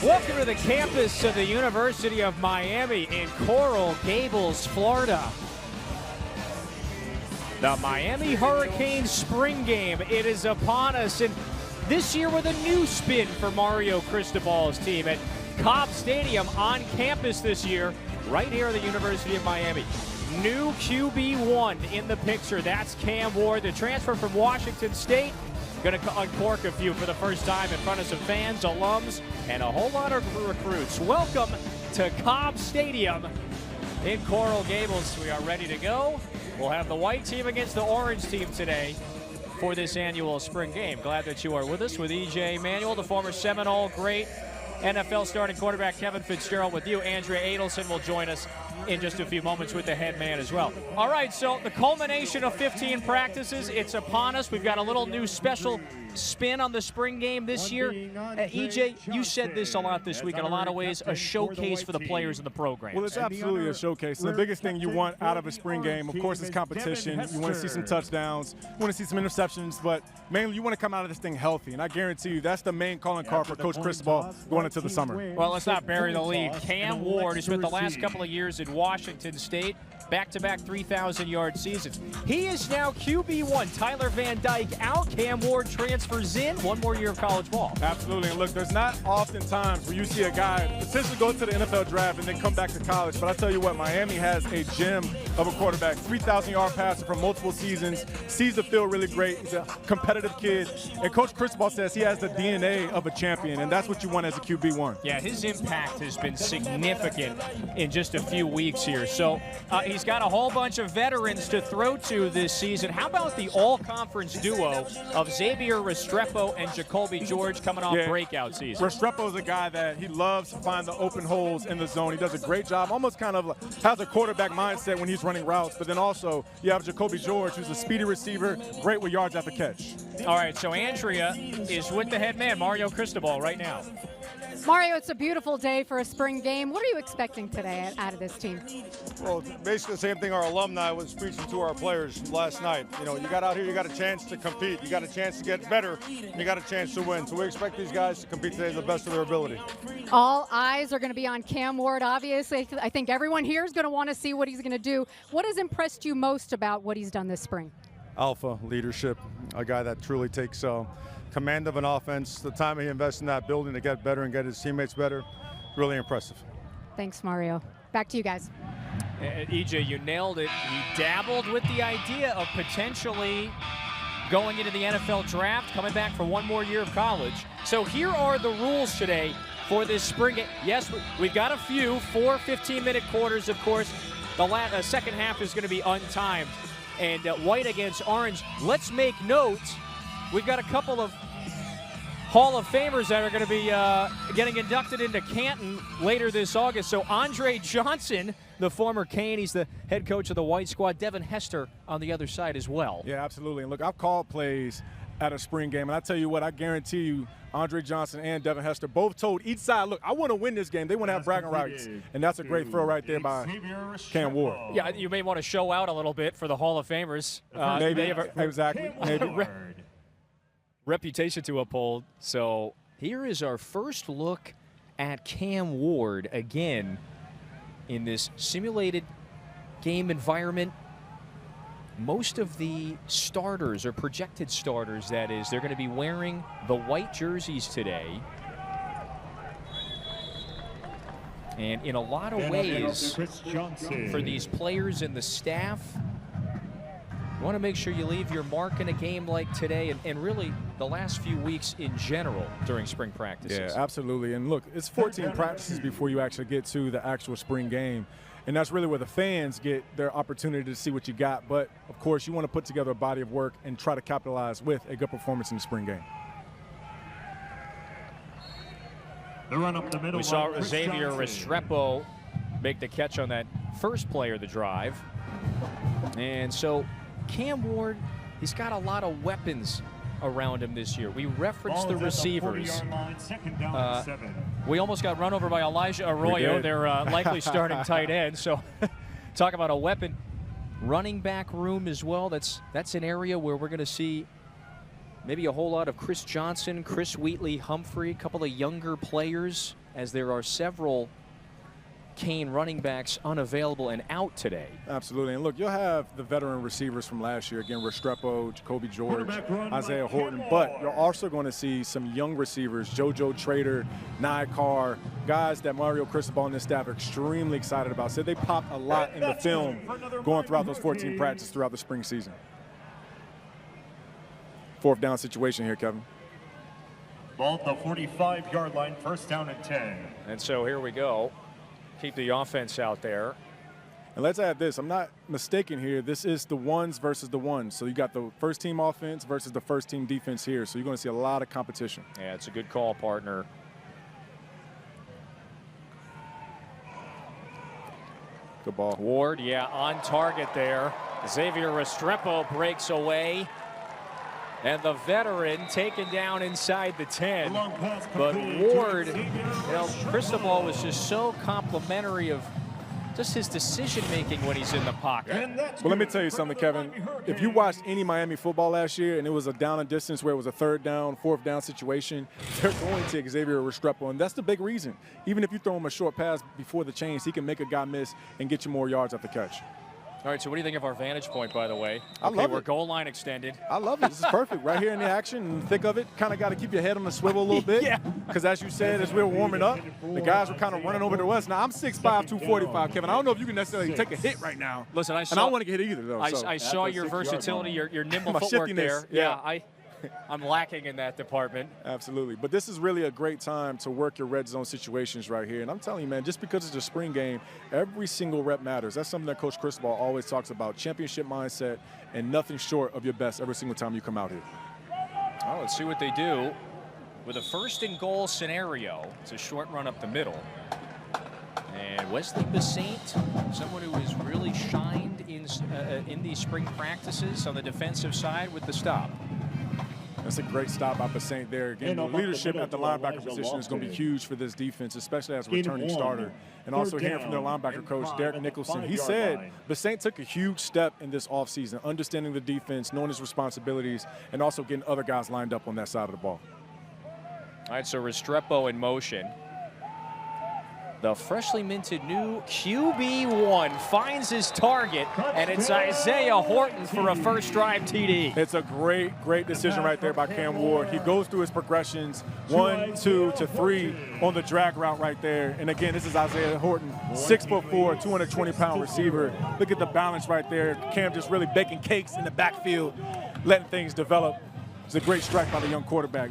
Welcome to the campus of the University of Miami in Coral Gables, Florida. The Miami Hurricanes spring game, it is upon us, and this year with a new spin for Mario Cristobal's team at Cobb Stadium on campus this year, right here at the University of Miami. New QB1 in the picture, that's Cam Ward, the transfer from Washington State. Going to uncork a few for the first time in front of some fans, alums, and a whole lot of recruits. Welcome to Cobb Stadium in Coral Gables. We are ready to go. We'll have the white team against the orange team today for this annual spring game. Glad that you are with us with E.J. Manuel, the former Seminole great NFL starting quarterback Kevin Fitzgerald with you. Andrea Adelson will join us in just a few moments with the head man as well. All right, so the culmination of 15 practices, it's upon us. We've got a little new special spin on the spring game this year. EJ, you said this a lot this week. In a lot of ways, a showcase for the players in the program. Well, it's absolutely a showcase. And the biggest thing you want out of a spring game, of course, is competition. You want to see some touchdowns. You want to see some interceptions. But mainly, you want to come out of this thing healthy. And I guarantee you, that's the main calling card for Coach Cristobal going into the summer. Well, let's not bury the lead. Cam Ward, who spent the last couple of years in Washington State, back-to-back 3,000-yard seasons. He is now QB1. Tyler Van Dyke out. Cam Ward transfers in. One more year of college ball. Absolutely. And look, there's not often times where you see a guy potentially go to the NFL draft and then come back to college. But I tell you what, Miami has a gem of a quarterback. 3,000-yard passer for multiple seasons. Sees the field really great. He's a competitive kid. And Coach Cristobal says he has the DNA of a champion, and that's what you want as a QB1. Yeah, his impact has been significant in just a few weeks here. So he's got a whole bunch of veterans to throw to this season. How about the all-conference duo of Xavier Restrepo and Jacoby George coming off breakout season? Restrepo is a guy that he loves to find the open holes in the zone. He does a great job, almost kind of has a quarterback mindset when he's running routes. But then also you have Jacoby George, who's a speedy receiver, great with yards after catch. All right, so Andrea is with the head man, Mario Cristobal, right now. Mario, it's a beautiful day for a spring game. What are you expecting today out of this team? Well, basically the same thing our alumni was preaching to our players last night. You know, you got out here, you got a chance to compete. You got a chance to get better. You got a chance to win. So we expect these guys to compete today to the best of their ability. All eyes are going to be on Cam Ward, obviously. I think everyone here is going to want to see what he's going to do. What has impressed you most about what he's done this spring? Alpha leadership, a guy that truly takes command of an offense, the time he invests in that building to get better and get his teammates better, really impressive. Thanks, Mario. Back to you guys. EJ, you nailed it. He dabbled with the idea of potentially going into the NFL draft, coming back for one more year of college. So here are the rules today for this spring game. Yes, we've got a few, 4 15-minute quarters, of course. The second half is going to be untimed. And white against orange. Let's make note, we've got a couple of Hall of Famers that are going to be getting inducted into Canton later this August. So Andre Johnson, the former Cane, he's the head coach of the white squad. Devin Hester on the other side as well. Yeah, absolutely. And look, I've called plays at a spring game, and I tell you what, I guarantee you, Andre Johnson and Devin Hester both told each side, look, I want to win this game. They want to have bragging rights. And that's a great throw right there by Cam Ward. Yeah, you may want to show out a little bit for the Hall of Famers. Maybe, exactly. Maybe. Reputation to uphold. So here is our first look at Cam Ward again in this simulated game environment. Most of the starters, or projected starters, that is, they're going to be wearing the white jerseys today. And in a lot of ways, for these players and the staff, you want to make sure you leave your mark in a game like today and really the last few weeks in general during spring practices. Yeah, absolutely. And look, it's 14 practices before you actually get to the actual spring game. And that's really where the fans get their opportunity to see what you got. But, of course, you want to put together a body of work and try to capitalize with a good performance in the spring game. The run up the middle. We saw Xavier Restrepo make the catch on that first play of the drive. And so Cam Ward, he's got a lot of weapons around him this year. We referenced the receivers. We almost got run over by Elijah Arroyo, their likely starting tight end. So talk about a weapon. Running back room as well. That's an area where we're going to see maybe a whole lot of Chris Johnson, Chris Wheatley, Humphrey, a couple of younger players as there are several Kane running backs unavailable and out today. Absolutely. And look, you'll have the veteran receivers from last year. Again, Restrepo, Jacoby George, Isaiah Horton. But you're also going to see some young receivers, JoJo Trader, Nye Carr, guys that Mario Cristobal and his staff are extremely excited about. So they popped a lot in the film going throughout those 14 practices throughout the spring season. 4th down situation here, Kevin. Ball at the 45-yard line, 1st down and 10. And so here we go. Keep the offense out there. And let's add this. I'm not mistaken here. This is the ones versus the ones. So you got the first team offense versus the first team defense here. So you're going to see a lot of competition. Yeah, it's a good call, partner. Good ball. Ward, yeah, on target there. Xavier Restrepo breaks away. And the veteran taken down inside the 10. But Ward, Cristobal was just so complimentary of just his decision-making when he's in the pocket. Well, let me tell you something, Kevin. If you watched any Miami football last year and it was a down and distance where it was a 3rd down, 4th down situation, they're going to Xavier Restrepo, and that's the big reason. Even if you throw him a short pass before the chains, he can make a guy miss and get you more yards after catch. All right, so what do you think of our vantage point, by the way? I love we're it. Goal line extended. I love it. This is perfect. Right here in the action, in the thick of it. Kind of got to keep your head on the swivel a little bit. Yeah. Because as you said, as we were warming up, the guys were kind of running over to us. Now, I'm 6'5", 245, Kevin. I don't know if you can necessarily take a hit right now. Listen, and I don't want to get hit either, though. I saw your versatility, your nimble My footwork shiftiness. there. Yeah, I'm lacking in that department. Absolutely. But this is really a great time to work your red zone situations right here. And I'm telling you, man, just because it's a spring game, every single rep matters. That's something that Coach Cristobal always talks about, championship mindset and nothing short of your best every single time you come out here. Oh, let's see what they do with a 1st and goal scenario. It's a short run up the middle. And Wesley Bissainthe, someone who has really shined in these spring practices on the defensive side with the stop. That's a great stop by Bissainthe there. Again, the leadership at the linebacker position is going to be huge for this defense, especially as a returning starter. And also hearing from their linebacker coach, Derek Nicholson. He said Bissainthe took a huge step in this offseason, understanding the defense, knowing his responsibilities, and also getting other guys lined up on that side of the ball. All right, so Restrepo in motion. The freshly minted new QB1 finds his target, and it's Isaiah Horton for a first drive TD. It's a great decision right there by Cam Ward. He goes through his progressions, 1, 2 to 3 on the drag route right there. And again, this is Isaiah Horton, 6'4", 220-pound receiver. Look at the balance right there. Cam just really baking cakes in the backfield, letting things develop. It's a great strike by the young quarterback.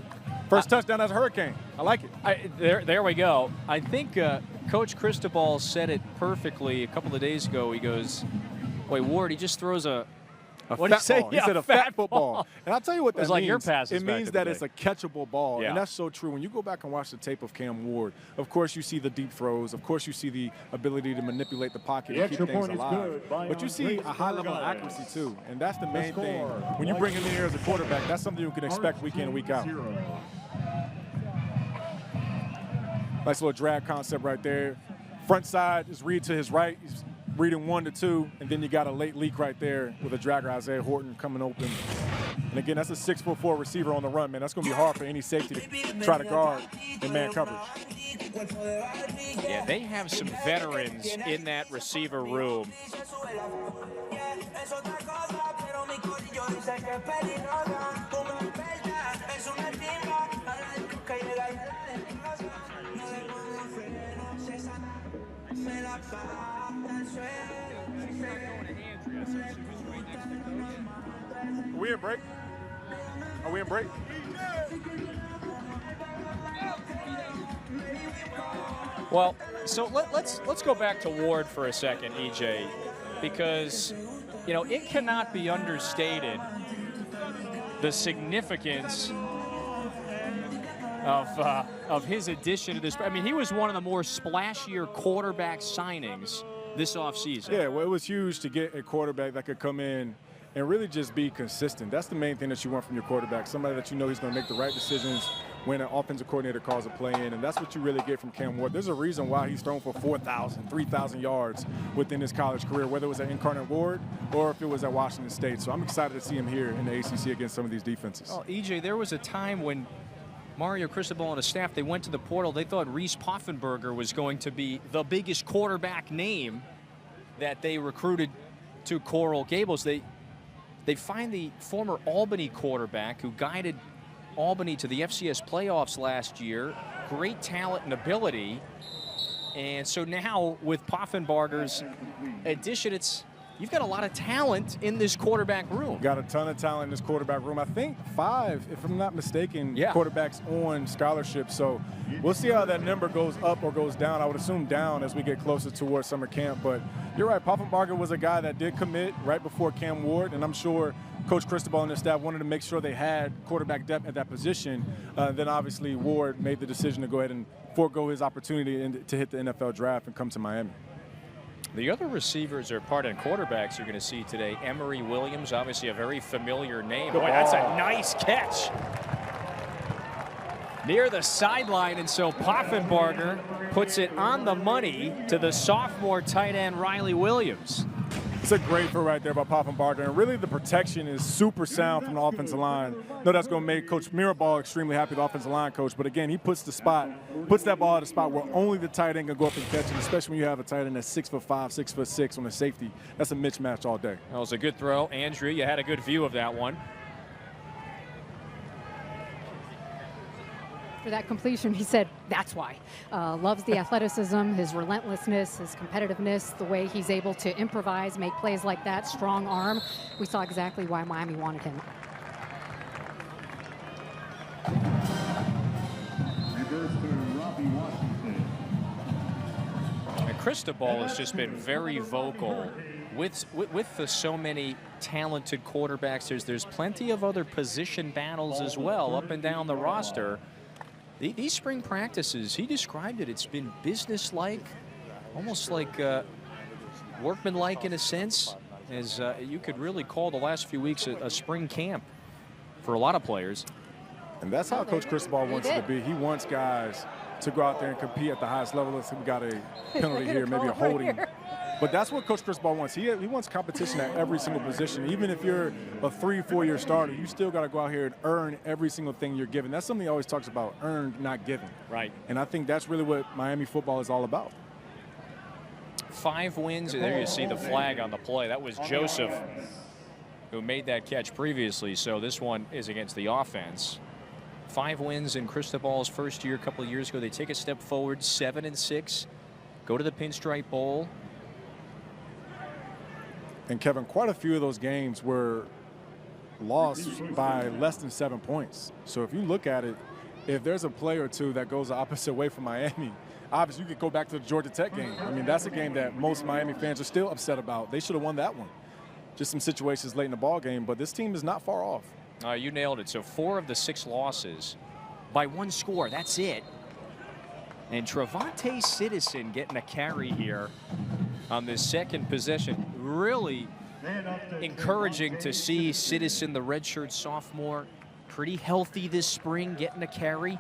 First touchdown as a Hurricane. I like it. There we go. I think Coach Cristobal said it perfectly a couple of days ago. He goes, wait, Ward, he just throws a what did he say? He said a fat football. And I'll tell you what that means. Like your passes it means that it's a catchable ball. Yeah. And that's so true. When you go back and watch the tape of Cam Ward, of course you see the deep throws. Of course you see the ability to manipulate the pocket and keep things alive. But you see a high level of accuracy too. And that's the main thing. When you bring him in here as a quarterback, that's something you can expect week in and week out. Nice little drag concept right there. Front side is read to his right. He's reading 1 to 2, and then you got a late leak right there with a dragger, Isaiah Horton, coming open. And again, that's a 6'4" receiver on the run, man. That's going to be hard for any safety to try to guard in man coverage. Yeah, they have some veterans in that receiver room. Are we in break? Are we in break? Well, so let's go back to Ward for a second, EJ, because it cannot be understated the significance of his addition to this. I mean, he was one of the more splashier quarterback signings this offseason. Yeah, well, it was huge to get a quarterback that could come in and really just be consistent. That's the main thing that you want from your quarterback, somebody that you know he's going to make the right decisions when an offensive coordinator calls a play in, and that's what you really get from Cam Ward. There's a reason why he's thrown for 4,000, 3,000 yards within his college career, whether it was at Incarnate Ward or if it was at Washington State. So I'm excited to see him here in the ACC against some of these defenses. Oh, EJ, there was a time when Mario Cristobal and his staff, they went to the portal. They thought Reese Poffenberger was going to be the biggest quarterback name that they recruited to Coral Gables. They find the former Albany quarterback who guided Albany to the FCS playoffs last year. Great talent and ability. And so now with Poffenbarger's addition, you've got a lot of talent in this quarterback room. Got a ton of talent in this quarterback room. I think 5, if I'm not mistaken, quarterbacks on scholarship. So we'll see how that number goes up or goes down. I would assume down as we get closer towards summer camp. But you're right, Poffenbarger was a guy that did commit right before Cam Ward, and I'm sure Coach Cristobal and his staff wanted to make sure they had quarterback depth at that position. Then obviously Ward made the decision to go ahead and forego his opportunity to hit the NFL draft and come to Miami. The other receivers or quarterbacks you're going to see today, Emory Williams, obviously a very familiar name. Boy, that's a nice catch. Near the sideline, and so Poffenbarger puts it on the money to the sophomore tight end Riley Williams. It's a great throw right there by Poffenbarger, and really the protection is super sound from the offensive line. I know that's going to make Coach Mirabal extremely happy, the offensive line coach, but again, he puts that ball at a spot where only the tight end can go up and catch it, especially when you have a tight end that's 6'5", 6'6" on a safety. That's a mismatch all day. That was a good throw. Andrew, you had a good view of that one. For that completion, he said, that's why. Loves the athleticism, his relentlessness, his competitiveness, the way he's able to improvise, make plays like that, strong arm. We saw exactly why Miami wanted him. And Cristobal has just been very vocal. With so many talented quarterbacks, there's plenty of other position battles as well up and down the roster. These spring practices, he described it, it's been business-like, almost like workman-like in a sense, as you could really call the last few weeks a spring camp for a lot of players. And that's how Coach Cristobal wants it to be. He wants guys to go out there and compete at the highest level. Let's see, we got a penalty here, maybe a holding. But that's what Coach Cristobal wants. He wants competition at every single position. Even if you're a 3-4-year starter, you still got to go out here and earn every single thing you're given. That's something he always talks about, earned, not given. Right. And I think that's really what Miami football is all about. 5 wins, and there you see the flag on the play. That was Joseph who made that catch previously, so this one is against the offense. 5 wins in Cristobal's first year a couple of years ago. They take a step forward, 7-6, go to the Pinstripe Bowl. And Kevin, quite a few of those games were lost by less than 7 points. So if you look at it, if there's a play or two that goes the opposite way from Miami, obviously you could go back to the Georgia Tech game. I mean, that's a game that most Miami fans are still upset about. They should have won that one. Just some situations late in the ball game, but this team is not far off. You nailed it. So 4 of the 6 losses by 1 score. That's it. And Trevante Citizen getting a carry here on this second possession. Really encouraging to see Citizen, the redshirt sophomore, pretty healthy this spring, getting a carry.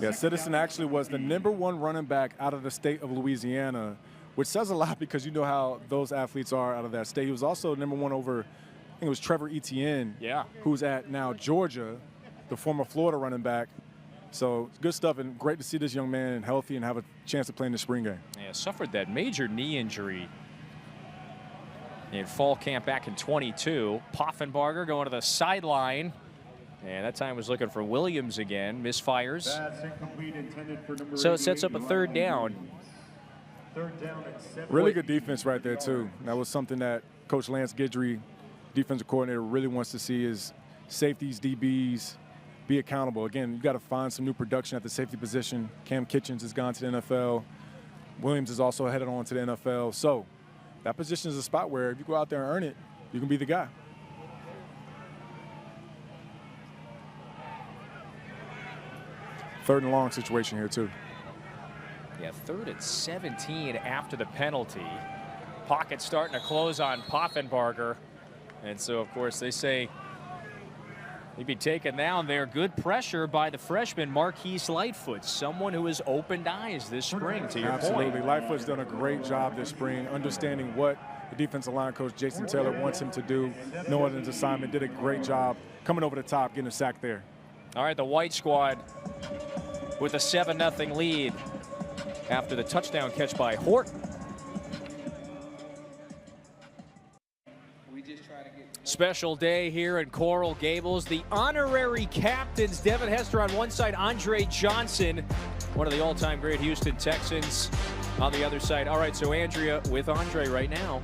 Yeah, Citizen actually was the #1 running back out of the state of Louisiana, which says a lot because you know how those athletes are out of that state. He was also #1 over, I think it was Trevor Etienne, who's at now Georgia, the former Florida running back. So good stuff, and great to see this young man healthy and have a chance to play in the spring game. Yeah, suffered that major knee injury in fall camp back in 22. Poffenbarger going to the sideline. And that time was looking for Williams again. Misfires. So it sets up a 3rd down. Really good defense right there, too. That was something that Coach Lance Guidry, defensive coordinator, really wants to see is safeties, DBs, be accountable. Again, you got to find some new production at the safety position. Cam Kitchens has gone to the NFL. Williams is also headed on to the NFL. So that position is a spot where if you go out there and earn it, you can be the guy. Third and long situation here, too. Yeah, 3rd and 17 after the penalty. Pocket starting to close on Poffenbarger. And so, of course, they say he'd be taken down there. Good pressure by the freshman, Marquise Lightfoot, someone who has opened eyes this spring, to your point. Absolutely. Lightfoot's done a great job this spring, understanding what the defensive line coach, Jason Taylor, wants him to do, knowing his assignment. Did a great job coming over the top, getting a sack there. All right, the white squad with a 7-0 lead after the touchdown catch by Horton. Special day here in Coral Gables. The honorary captains, Devin Hester on one side, Andre Johnson, one of the all-time great Houston Texans, on the other side. All right, so Andrea with Andre right now.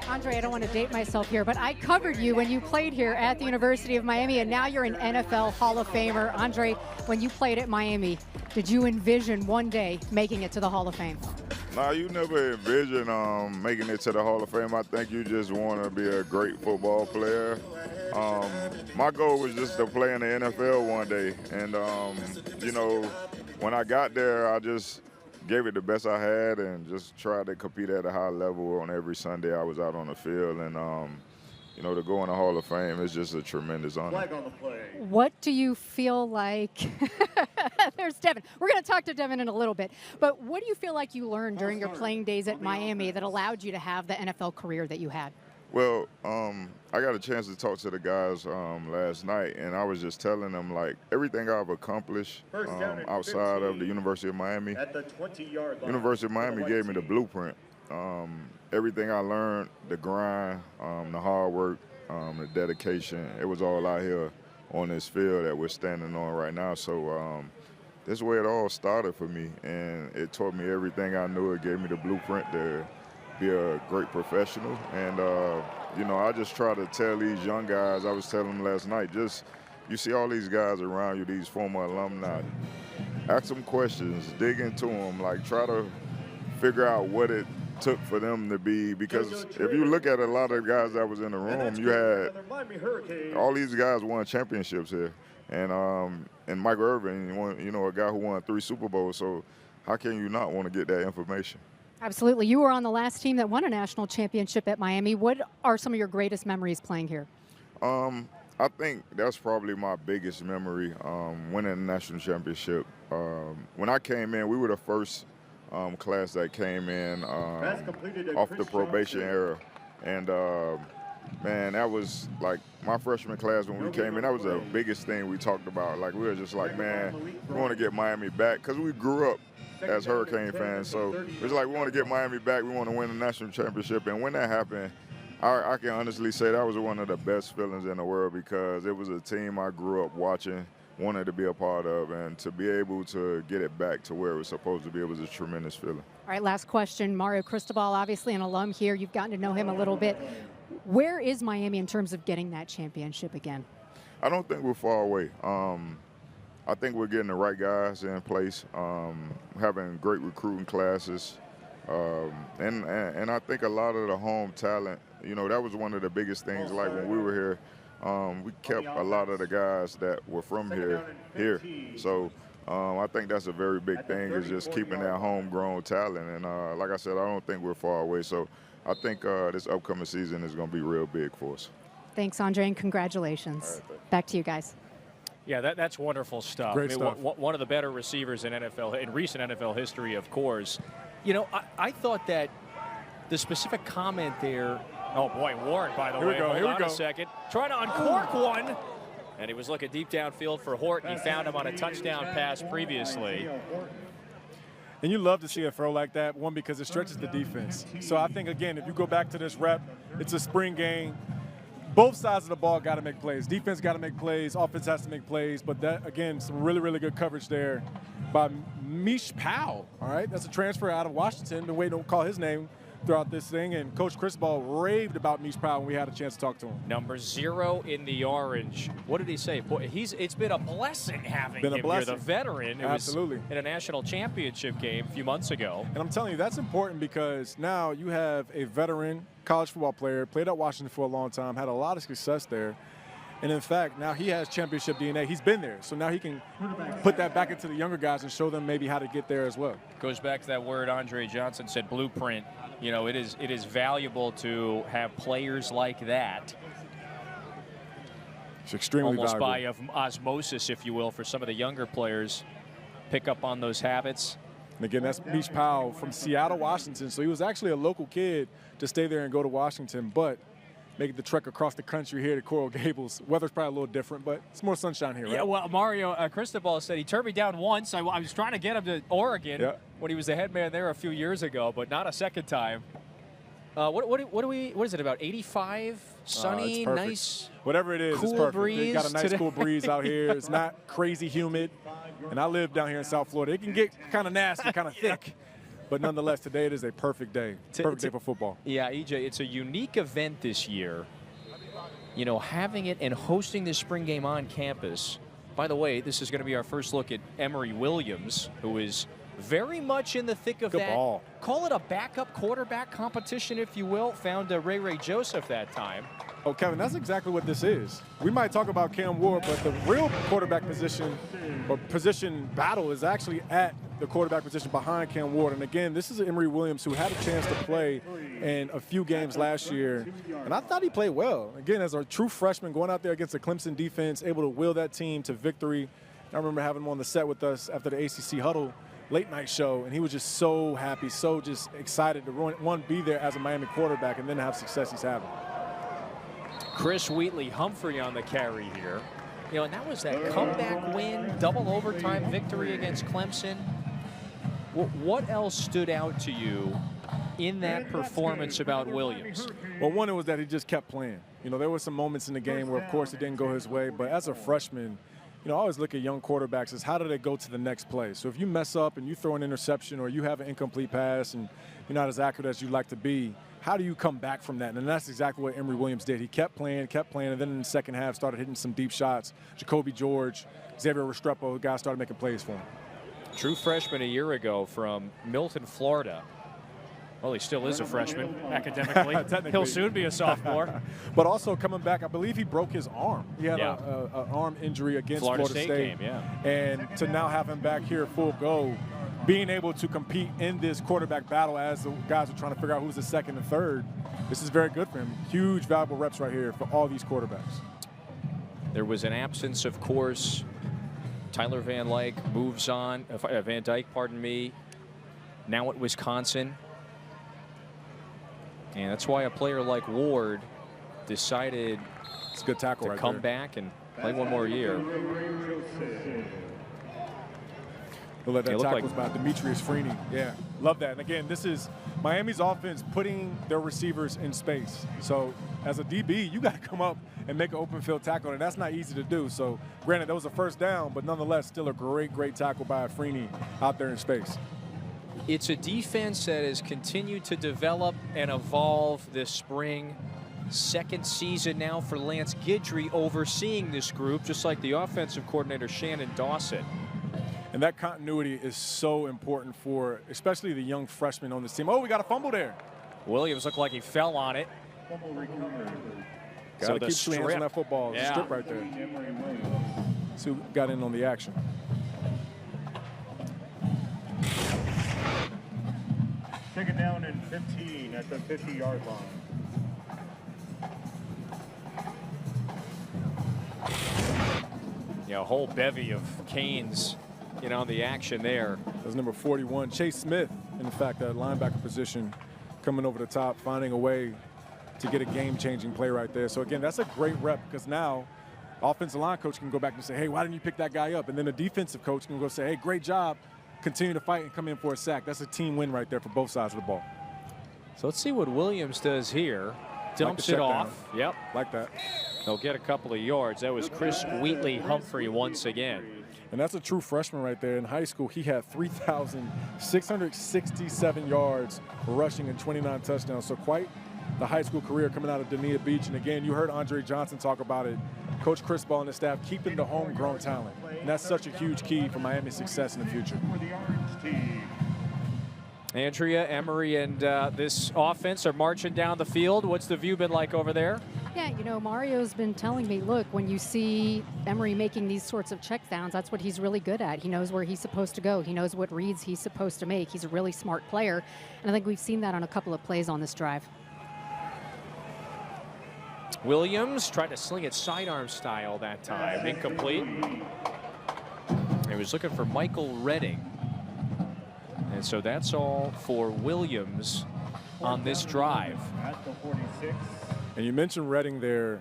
Andre, I don't want to date myself here, but I covered you when you played here at the University of Miami, and now you're an NFL Hall of Famer. Andre, when you played at Miami, did you envision one day making it to the Hall of Fame? No, you never envision making it to the Hall of Fame. I think you just want to be a great football player. My goal was just to play in the NFL one day. And, you know, when I got there, I just gave it the best I had and just tried to compete at a high level on every Sunday I was out on the field. And, you know, to go in the Hall of Fame is just a tremendous honor. Flag on the play. What do you feel like? There's Devin. We're going to talk to Devin in a little bit. But what do you feel like you learned during your playing days at Miami that allowed you to have the NFL career that you had? Well, I got a chance to talk to the guys last night, and I was just telling them, like, everything I've accomplished outside of the University of Miami. At the 20-yard line. University of Miami gave me the blueprint. Everything I learned, the grind, the hard work, the dedication, it was all out here on this field that we're standing on right now. So this is where it all started for me, and it taught me everything I knew. It gave me the blueprint to be a great professional. And, you know, I just try to tell these young guys, I was telling them last night, just you see all these guys around you, these former alumni, ask them questions, dig into them, like try to figure out what it took for them to be, because if you look at a lot of the guys that was in the room, you had all these guys won championships here, and Michael Irvin, you know, a guy who won 3 Super Bowls. So how can you not want to get that information? Absolutely. You were on the last team that won a national championship at Miami. What are some of your greatest memories playing here? I think that's probably my biggest memory, winning a national championship. When I came in, we were the first class that came in off the probation era. And, man, that was like my freshman class when we came in. That was the biggest thing we talked about. Like, we were just like, man, we want to get Miami back, because we grew up as Hurricane fans. So it was like, we want to get Miami back. We want to win the national championship. And when that happened, I can honestly say that was one of the best feelings in the world, because it was a team I grew up watching, wanted to be a part of, and to be able to get it back to where it was supposed to be, it was a tremendous feeling. All right, last question. Mario Cristobal, obviously an alum here. You've gotten to know him a little bit. Where is Miami in terms of getting that championship again? I don't think we're far away. I think we're getting the right guys in place, having great recruiting classes, and I think a lot of the home talent, you know, that was one of the biggest things. Like when we were here, we kept a lot of the guys that were from here. So I think that's a very big thing, is just keeping that homegrown talent. And like I said, I don't think we're far away. So I think this upcoming season is going to be real big for us. Thanks, Andre, and congratulations. Right, back to you guys. Yeah, that's wonderful stuff. Great stuff. One of the better receivers in recent NFL history, of course. You know, I thought that the specific comment there. Oh boy, Warren, by the way. Hold on a second. Trying to uncork one. And he was looking deep downfield for Horton. He found him on a touchdown pass previously. And you love to see a throw like that, one, because it stretches the defense. So I think, again, if you go back to this rep, it's a spring game. Both sides of the ball got to make plays. Defense got to make plays. Offense has to make plays. But that, again, some really, really good coverage there by Mish Powell. All right, that's a transfer out of Washington. Been waiting to call his name throughout this thing. And Coach Cristobal raved about Mish Powell when we had a chance to talk to him. Number 0 in the orange. What did he say? Boy, it's been a blessing having him here, the veteran. Absolutely. Was in a national championship game a few months ago. And I'm telling you, that's important, because now you have a veteran college football player, played at Washington for a long time, had a lot of success there. And in fact, now he has championship DNA. He's been there. So now he can put that back into the younger guys and show them maybe how to get there as well. Goes back to that word Andre Johnson said, blueprint. You know, it is valuable to have players like that. It's extremely almost valuable. by osmosis, if you will, for some of the younger players. Pick up on those habits. And again, that's Mish Powell from Seattle, Washington. So he was actually a local kid to stay there and go to Washington, but making the trek across the country here to Coral Gables. Weather's probably a little different, but it's more sunshine here, right? Yeah, well, Mario Cristobal said he turned me down once. I was trying to get him to Oregon when he was the head man there a few years ago, but not a second time. What is it, about 85, sunny, nice? Whatever it is, cool it's perfect. Breeze You got a nice today. cool breeze out here. It's not crazy humid. And I live down here in South Florida. It can get kind of nasty, kind of thick. But nonetheless, today it is a perfect day. Perfect day for football. Yeah, EJ, it's a unique event this year. You know, having it and hosting this spring game on campus. By the way, this is going to be our first look at Emory Williams, who is very much in the thick of that. Ball. Call it a backup quarterback competition, if you will. Found Ray Joseph that time. Oh, Kevin, that's exactly what this is. We might talk about Cam Ward, but the real quarterback position or position battle is actually at the quarterback position behind Cam Ward. And again, this is Emory Williams, who had a chance to play in a few games last year. And I thought he played well. Again, as a true freshman going out there against the Clemson defense, able to will that team to victory. I remember having him on the set with us after the ACC Huddle late night show, and he was just so happy, so just excited to, one, be there as a Miami quarterback and then have success he's having. Chris Wheatley-Humphrey on the carry here. You know, and that was that comeback win, double overtime victory against Clemson. What else stood out to you in that performance about Williams? Well, one, it was that he just kept playing. You know, there were some moments in the game where, of course, it didn't go his way, but as a freshman, you know, I always look at young quarterbacks as how do they go to the next play. So if you mess up and you throw an interception or you have an incomplete pass and you're not as accurate as you'd like to be, how do you come back from that? And that's exactly what Emory Williams did. He kept playing, and then in the second half started hitting some deep shots. Jacoby George, Xavier Restrepo, the guys started making plays for him. True freshman a year ago from Milton, Florida. Well, he still is a freshman academically. He'll soon be a sophomore. But also coming back, I believe he broke his arm. He had an arm injury against Florida State game, And to now have him back here full go, being able to compete in this quarterback battle as the guys are trying to figure out who's the second and third, this is very good for him. Huge, valuable reps right here for all these quarterbacks. There was an absence, of course. Tyler Van Dyke, pardon me, now at Wisconsin. And that's why a player like Ward decided it's a good tackle to come back and play one more year. We'll let that tackle was by Demetrius Freeney. Yeah, love that. And again, this is Miami's offense putting their receivers in space. So as a DB, you got to come up and make an open field tackle, and that's not easy to do. So granted, that was a first down, but nonetheless, still a great tackle by Freeney out there in space. It's a defense that has continued to develop and evolve this spring. Second season now for Lance Guidry overseeing this group, just like the offensive coordinator Shannon Dawson. And that continuity is so important for especially the young freshmen on this team. Oh, we got a fumble there. Williams looked like he fell on it. Got to keep 2 hands on that football. Yeah. Strip right there. So got in on the action. Take it down in 15 at the 50-yard line. Yeah, a whole bevy of Canes, on the action there. That's number 41, Chase Smith, in fact, that linebacker position, coming over the top, finding a way to get a game-changing play right there. So, again, that's a great rep because now offensive line coach can go back and say, hey, why didn't you pick that guy up? And then the defensive coach can go say, hey, great job. Continue to fight and come in for a sack. That's a team win right there for both sides of the ball. So let's see what Williams does here. Dumps it off. Yep. Like that. They'll get a couple of yards. That was Chris Wheatley-Humphrey once again. And that's a true freshman right there. In high school, he had 3,667 yards rushing and 29 touchdowns. So quite the high school career coming out of Dania Beach. And again, you heard Andre Johnson talk about it. Coach Cristobal and the staff keeping the homegrown talent. And that's such a huge key for Miami's success in the future. Andrea, Emory, and this offense are marching down the field. What's the view been like over there? Yeah, Mario's been telling me, look, when you see Emory making these sorts of checkdowns, that's what he's really good at. He knows where he's supposed to go. He knows what reads he's supposed to make. He's a really smart player. And I think we've seen that on a couple of plays on this drive. Williams tried to sling it sidearm style that time. Incomplete. He was looking for Michael Redding. And so that's all for Williams on this drive. At the 46. And you mentioned Redding there,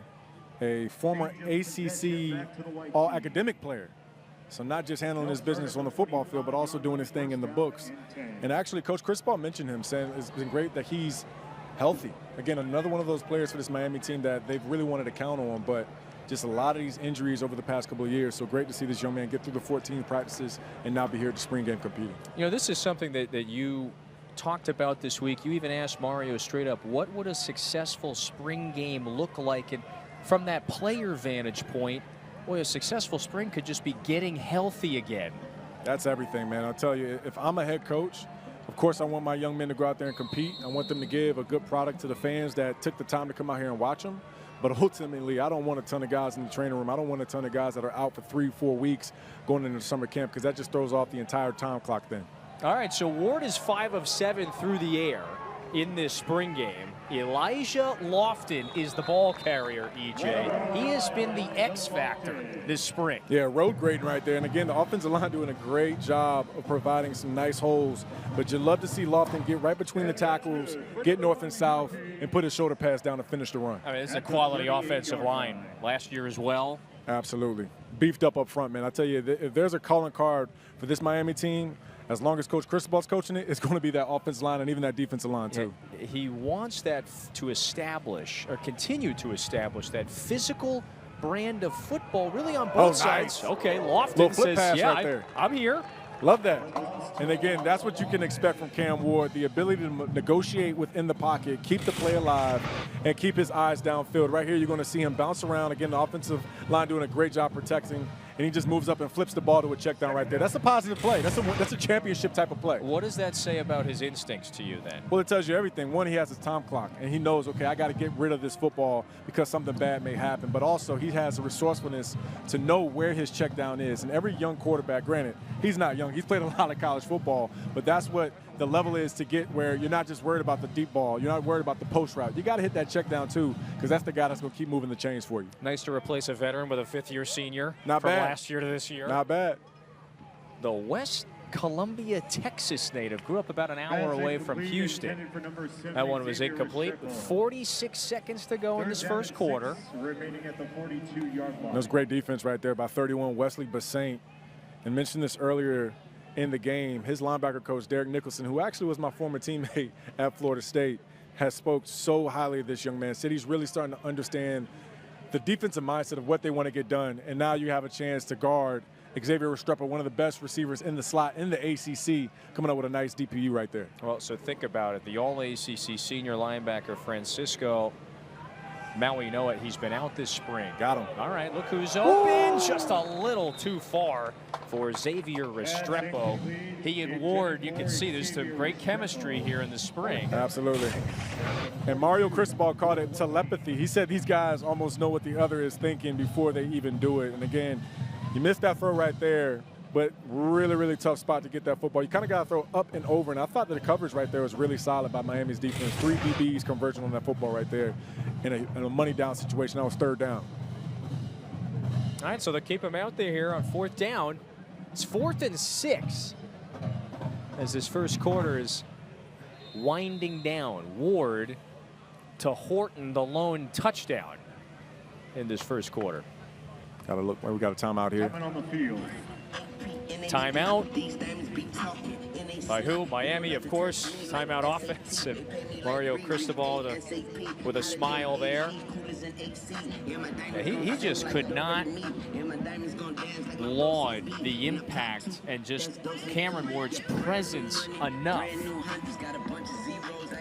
a former ACC all-academic player. So not just handling his business on the football field, but also doing his thing in the books. And actually, Coach Cristobal mentioned him, saying it's been great that he's healthy. Again, another one of those players for this Miami team that they've really wanted to count on, but just a lot of these injuries over the past couple of years. So great to see this young man get through the 14 practices and now be here at the spring game competing. You know, this is something that you talked about this week. You even asked Mario straight up, what would a successful spring game look like? And from that player vantage point, boy, a successful spring could just be getting healthy again. That's everything, man. I'll tell you, if I'm a head coach, of course I want my young men to go out there and compete. I want them to give a good product to the fans that took the time to come out here and watch them. But ultimately, I don't want a ton of guys in the training room. I don't want a ton of guys that are out for 3-4 weeks going into summer camp, because that just throws off the entire time clock then. All right, so Ward is 5 of 7 through the air in this spring game. Elijah Lofton is the ball carrier, EJ. He has been the X factor this spring. Yeah, road grading right there. And again, the offensive line doing a great job of providing some nice holes. But you love to see Lofton get right between the tackles, get north and south, and put his shoulder pass down to finish the run. I mean, it's a quality offensive line last year as well. Absolutely. Beefed up front, man. I tell you, if there's a calling card for this Miami team, as long as Coach Cristobal's coaching it, it's going to be that offensive line and even that defensive line, too. Yeah, he wants that to establish, or continue to establish, that physical brand of football really on both sides. Nice. Okay, Lofton Little flip says, pass yeah, right there. I'm here. Love that. And again, that's what you can expect from Cam Ward, the ability to negotiate within the pocket, keep the play alive, and keep his eyes downfield. Right here, you're going to see him bounce around. Again, the offensive line doing a great job protecting, and he just moves up and flips the ball to a check down right there. That's a positive play. That's a championship type of play. What does that say about his instincts to you then? Well, it tells you everything. One, he has his time clock, and he knows, okay, I got to get rid of this football because something bad may happen. But also, he has a resourcefulness to know where his check down is. And every young quarterback, granted, he's not young. He's played a lot of college football, but that's what the level is to get where you're not just worried about the deep ball. You're not worried about the post route. You got to hit that check down, too, because that's the guy that's going to keep moving the chains for you. Nice to replace a veteran with a fifth-year senior Not from bad. last year to this year. Not bad. The West Columbia, Texas native grew up about an hour away from Houston. That one was incomplete with 46 seconds to go in this first quarter. That was great defense right there by 31 Wesley Bissainthe. And mentioned this earlier in the game, his linebacker coach, Derek Nicholson, who actually was my former teammate at Florida State, has spoke so highly of this young man. Said he's really starting to understand the defensive mindset of what they want to get done. And now you have a chance to guard Xavier Restrepo, one of the best receivers in the slot in the ACC, coming up with a nice DPU right there. Well, so think about it. The All-ACC senior linebacker, Francisco Maui-Noah, he's been out this spring. Got him. All right, look who's open. Just a little too far for Xavier Restrepo. He and Ward, you can see there's some great chemistry here in the spring. Absolutely. And Mario Cristobal called it telepathy. He said these guys almost know what the other is thinking before they even do it. And again, you missed that throw right there, but really, really tough spot to get that football. You kind of got to throw up and over, and I thought that the coverage right there was really solid by Miami's defense. 3 DBs converging on that football right there in a money down situation. That was third down. All right, so they'll keep him out there here on 4th down. It's 4th and 6 as this first quarter is winding down. Ward to Horton, the lone touchdown in this first quarter. Got to look. We got a timeout here. Timeout. By who? Miami, of course. Timeout offense. And Mario Cristobal with a smile there. Yeah, he just could not laud the impact and just Cameron Ward's presence enough.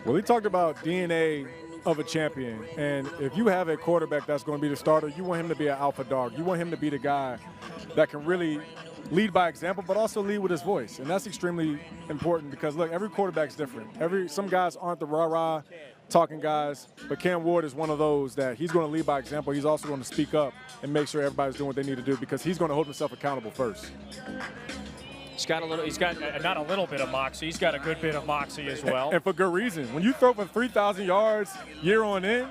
Well, he talked about DNA of a champion, and if you have a quarterback that's going to be the starter, you want him to be an alpha dog. You want him to be the guy that can really lead by example, but also lead with his voice, and that's extremely important because, look, every quarterback's different. Some guys aren't the rah-rah talking guys, but Cam Ward is one of those that he's going to lead by example. He's also going to speak up and make sure everybody's doing what they need to do because he's going to hold himself accountable first. He's got not a little bit of moxie. He's got a good bit of moxie as well. And for good reason. When you throw for 3,000 yards year on in,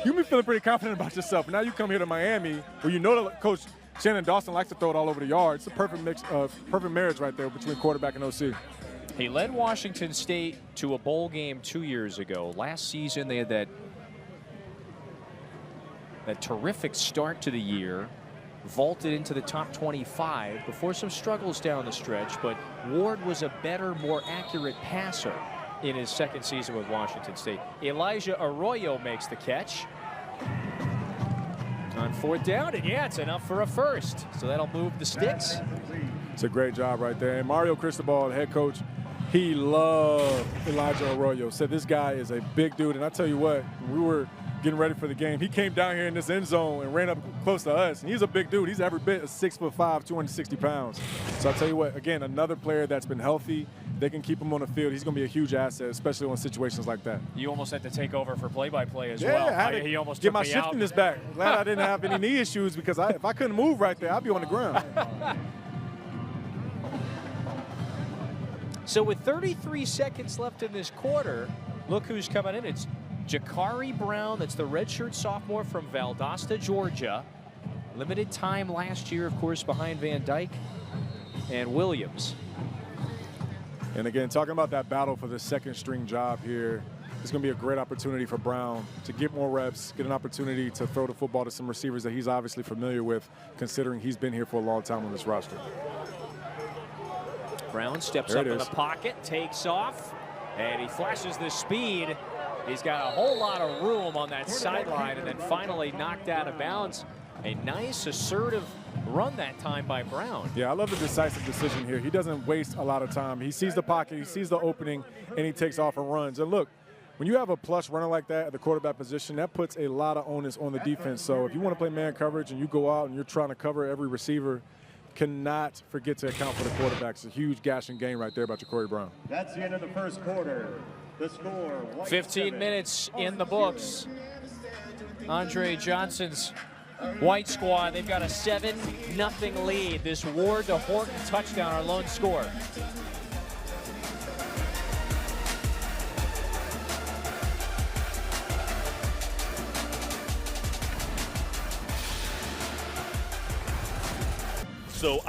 you be feeling pretty confident about yourself. Now you come here to Miami, where you know that Coach Shannon Dawson likes to throw it all over the yard. It's a perfect mix of perfect marriage right there between quarterback and OC. He led Washington State to a bowl game 2 years ago. Last season, they had that That terrific start to the year. Vaulted into the top 25 before some struggles down the stretch, but Ward was a better, more accurate passer in his second season with Washington State. Elijah Arroyo makes the catch. On 4th down, and yeah, it's enough for a first. So that'll move the sticks. It's a great job right there. And Mario Cristobal, the head coach, he loved Elijah Arroyo. Said this guy is a big dude. And I tell you what, we were getting ready for the game. He came down here in this end zone and ran up close to us. And he's a big dude. He's every bit of 6'5", 260 pounds. So I'll tell you what, again, another player that's been healthy. They can keep him on the field. He's going to be a huge asset, especially on situations like that. You almost had to take over for play-by-play as well. Yeah, I had to he almost get took my me shiftiness out. back. Glad I didn't have any knee issues because if I couldn't move right there, I'd be on the ground. So with 33 seconds left in this quarter, look who's coming in. It's Jakari Brown. That's the redshirt sophomore from Valdosta, Georgia. Limited time last year, of course, behind Van Dyke and Williams. And again, talking about that battle for the second string job here, it's going to be a great opportunity for Brown to get more reps, get an opportunity to throw the football to some receivers that he's obviously familiar with, considering he's been here for a long time on this roster. Brown steps up in the pocket, takes off, and he flashes the speed. He's got a whole lot of room on that sideline, and then finally knocked out of bounds. A nice, assertive run that time by Brown. Yeah, I love the decisive decision here. He doesn't waste a lot of time. He sees the pocket, he sees the opening, and he takes off and runs. And look, when you have a plush runner like that at the quarterback position, that puts a lot of onus on the defense. So if you want to play man coverage and you go out and you're trying to cover every receiver, cannot forget to account for the quarterback. It's a huge gashing game right there about Jakari Brown. That's the end of the first quarter. The score, 15 minutes in the books. Andre Johnson's White squad, they've got a 7-0 lead. This Ward to Horton touchdown, our lone score. So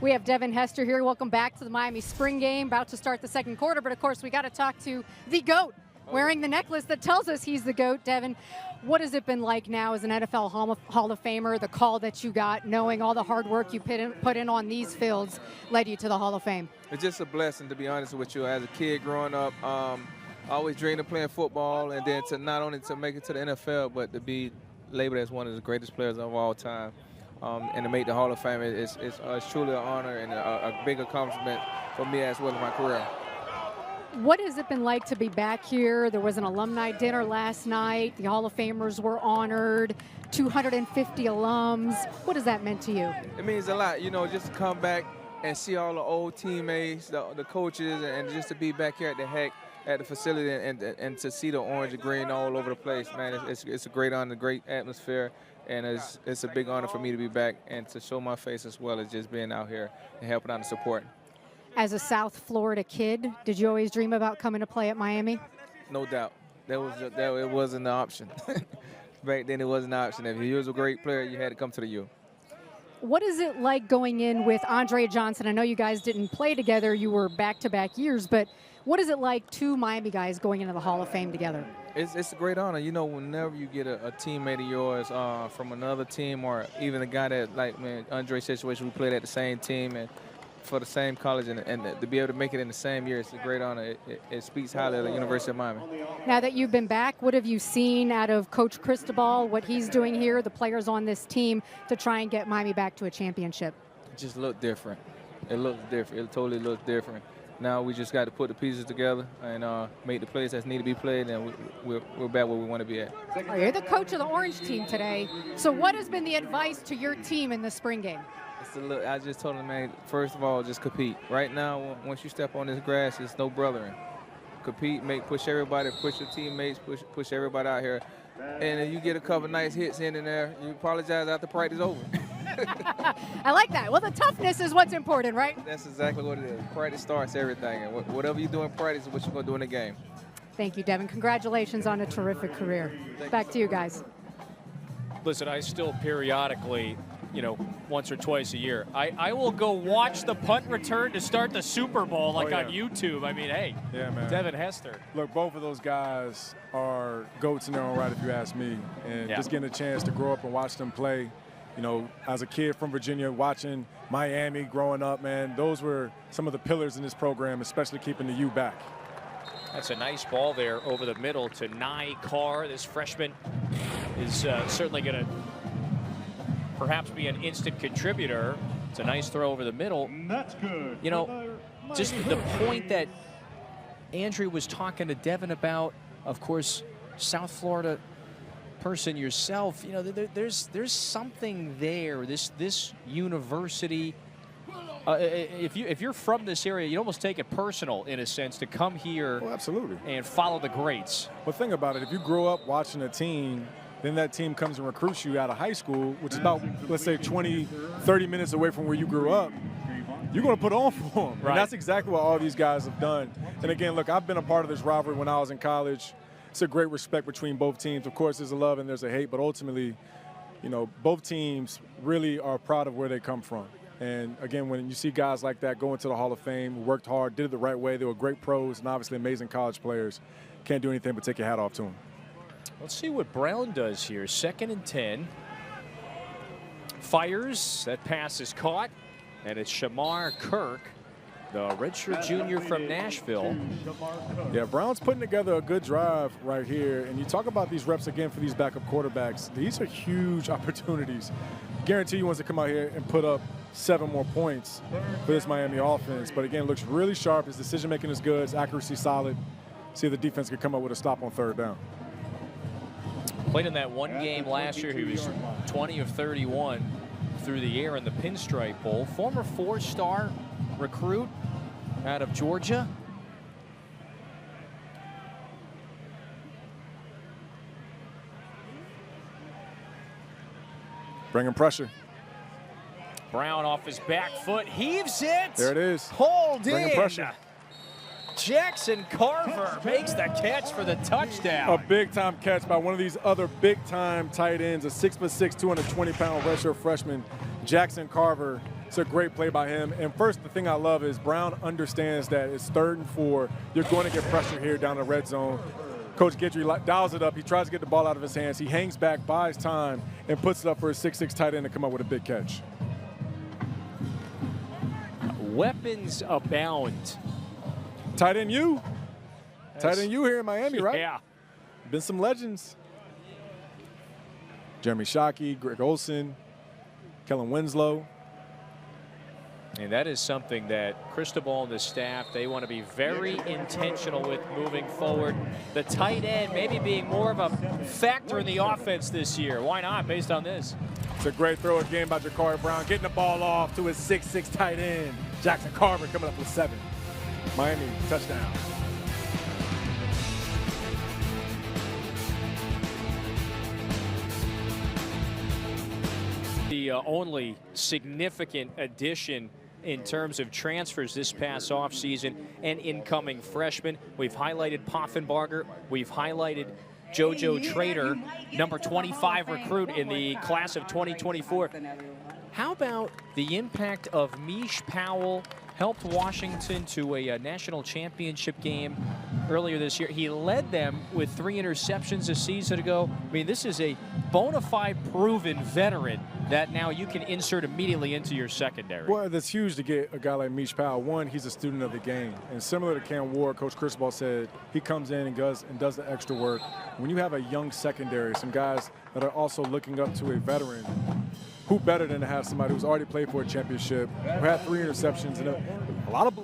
we have Devin Hester here. Welcome back to the Miami Spring Game. About to start the second quarter, but of course we got to talk to the GOAT, wearing the necklace that tells us he's the GOAT. Devin, what has it been like now as an NFL Hall of Famer? The call that you got, knowing all the hard work you put in on these fields, led you to the Hall of Fame. It's just a blessing, to be honest with you. As a kid growing up, I always dreamed of playing football, and then to not only to make it to the NFL, but to be labeled as one of the greatest players of all time. And to make the Hall of Fame, it's truly an honor and a big accomplishment for me as well in my career. What has it been like to be back here? There was an alumni dinner last night. The Hall of Famers were honored, 250 alums. What has that meant to you? It means a lot, you know, just to come back and see all the old teammates, the coaches, and just to be back here at the facility and to see the orange and green all over the place, man. It's a great honor, great atmosphere, and it's a big honor for me to be back and to show my face as well as just being out here and helping out and supporting. As a South Florida kid, did you always dream about coming to play at Miami? No doubt. It wasn't an option. Back then, it wasn't an option. If you was a great player, you had to come to the U. What is it like going in with Andre Johnson? I know you guys didn't play together. You were back-to-back years, but what is it like, two Miami guys going into the Hall of Fame together? It's a great honor. You know, whenever you get a teammate of yours from another team, or even a guy that, like, man, Andre's situation, we played at the same team and for the same college, and to be able to make it in the same year, it's a great honor. It speaks highly of the University of Miami. Now that you've been back, what have you seen out of Coach Cristobal, what he's doing here, the players on this team, to try and get Miami back to a championship? It just looked different. It looks different. It totally looks different. Now we just got to put the pieces together and make the plays that need to be played, and we're back where we want to be at. You're the coach of the Orange team today. So what has been the advice to your team in the spring game? I just told him, man, first of all, just compete. Right now, once you step on this grass, it's no brothering. Compete, push everybody, push your teammates, push everybody out here. And if you get a couple nice hits in there, you apologize after practice over. I like that. Well, the toughness is what's important, right? That's exactly what it is. Practice starts everything. And whatever you do in practice is what you're going to do in the game. Thank you, Devin. Congratulations on a terrific career. Back to you guys. Listen, I still periodically you know, once or twice a year. I will go watch the punt return to start the Super Bowl on YouTube. I mean, hey, yeah, man. Devin Hester. Look, both of those guys are goats in their own right, if you ask me. And just getting a chance to grow up and watch them play, you know, as a kid from Virginia, watching Miami growing up, man, those were some of the pillars in this program, especially keeping the U back. That's a nice ball there over the middle to Nye Carr. This freshman is certainly going to perhaps be an instant contributor. It's a nice throw over the middle. That's good. You know, just the point that Andrew was talking to Devin about, of course, South Florida person yourself, you know, there's something there. This university, if you're from this area, you almost take it personal in a sense to come here. Oh, absolutely. And follow the greats. Well, think about it. If you grow up watching a team, then that team comes and recruits you out of high school, which is about, let's say, 20, 30 minutes away from where you grew up, you're going to put on for them. Right. And that's exactly what all these guys have done. And again, look, I've been a part of this rivalry when I was in college. It's a great respect between both teams. Of course, there's a love and there's a hate, but ultimately, you know, both teams really are proud of where they come from. And again, when you see guys like that go into the Hall of Fame, worked hard, did it the right way, they were great pros and obviously amazing college players, can't do anything but take your hat off to them. Let's see what Brown does here. 2nd and 10. Fires. That pass is caught. And it's Shamar Kirk, the redshirt junior from Nashville. Yeah, Brown's putting together a good drive right here. And you talk about these reps again for these backup quarterbacks. These are huge opportunities. Guarantee you wants to come out here and put up 7 more points for this Miami offense. But again, looks really sharp. His decision-making is good. His accuracy solid. See if the defense can come up with a stop on 3rd down. Played in that one game last year. He was 20 of 31 through the air in the Pinstripe Bowl. Former 4-star recruit out of Georgia. Bringing pressure. Brown off his back foot, heaves it. There it is. Hold Bringing in. pressure. Jackson Carver makes the catch for the touchdown. A big-time catch by one of these other big-time tight ends, a 6'6", 220-pound redshirt freshman, Jackson Carver. It's a great play by him. And first, the thing I love is Brown understands that it's 3rd and 4. You're going to get pressure here down the red zone. Coach Guidry dials it up. He tries to get the ball out of his hands. He hangs back, buys time, and puts it up for a 6'6" tight end to come up with a big catch. Weapons abound. Tight end U. Tight end U here in Miami, right? Yeah. Been some legends. Jeremy Shockey, Greg Olson, Kellen Winslow. And that is something that Cristobal and the staff, they want to be very intentional with moving forward. The tight end maybe being more of a factor in the offense this year. Why not, based on this? It's a great throw again by Ja'Cory Brown, getting the ball off to his 6'6" tight end. Jackson Carver coming up with 7. Miami, touchdown. The only significant addition in terms of transfers this past offseason and incoming freshmen. We've highlighted Poffenbarger. We've highlighted JoJo Trader, number 25 recruit in the class of 2024. How about the impact of Mish Powell? Helped Washington to a national championship game earlier this year. He led them with 3 interceptions a season ago. I mean, this is a bona fide proven veteran that now you can insert immediately into your secondary. Well, that's huge to get a guy like Mish Powell. One, he's a student of the game. And similar to Cam Ward, Coach Cristobal said he comes in and does the extra work. When you have a young secondary, some guys that are also looking up to a veteran, who better than to have somebody who's already played for a championship, who had 3 interceptions, and a lot of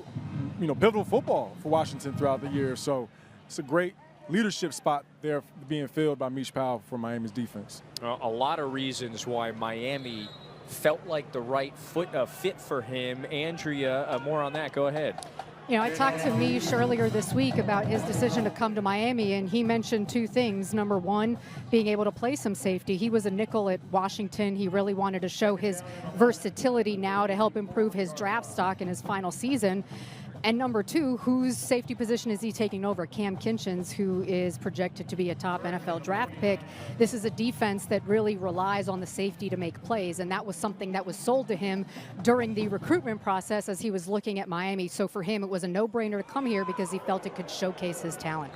pivotal football for Washington throughout the year. So it's a great leadership spot there being filled by Mish Powell for Miami's defense. A lot of reasons why Miami felt like the right fit for him. Andrea, more on that. Go ahead. You know, I talked to Mish earlier this week about his decision to come to Miami, and he mentioned 2 things. Number one, being able to play some safety. He was a nickel at Washington. He really wanted to show his versatility now to help improve his draft stock in his final season. And number two, whose safety position is he taking over? Cam Kinchens, who is projected to be a top NFL draft pick. This is a defense that really relies on the safety to make plays, and that was something that was sold to him during the recruitment process as he was looking at Miami. So for him, it was a no-brainer to come here because he felt it could showcase his talent.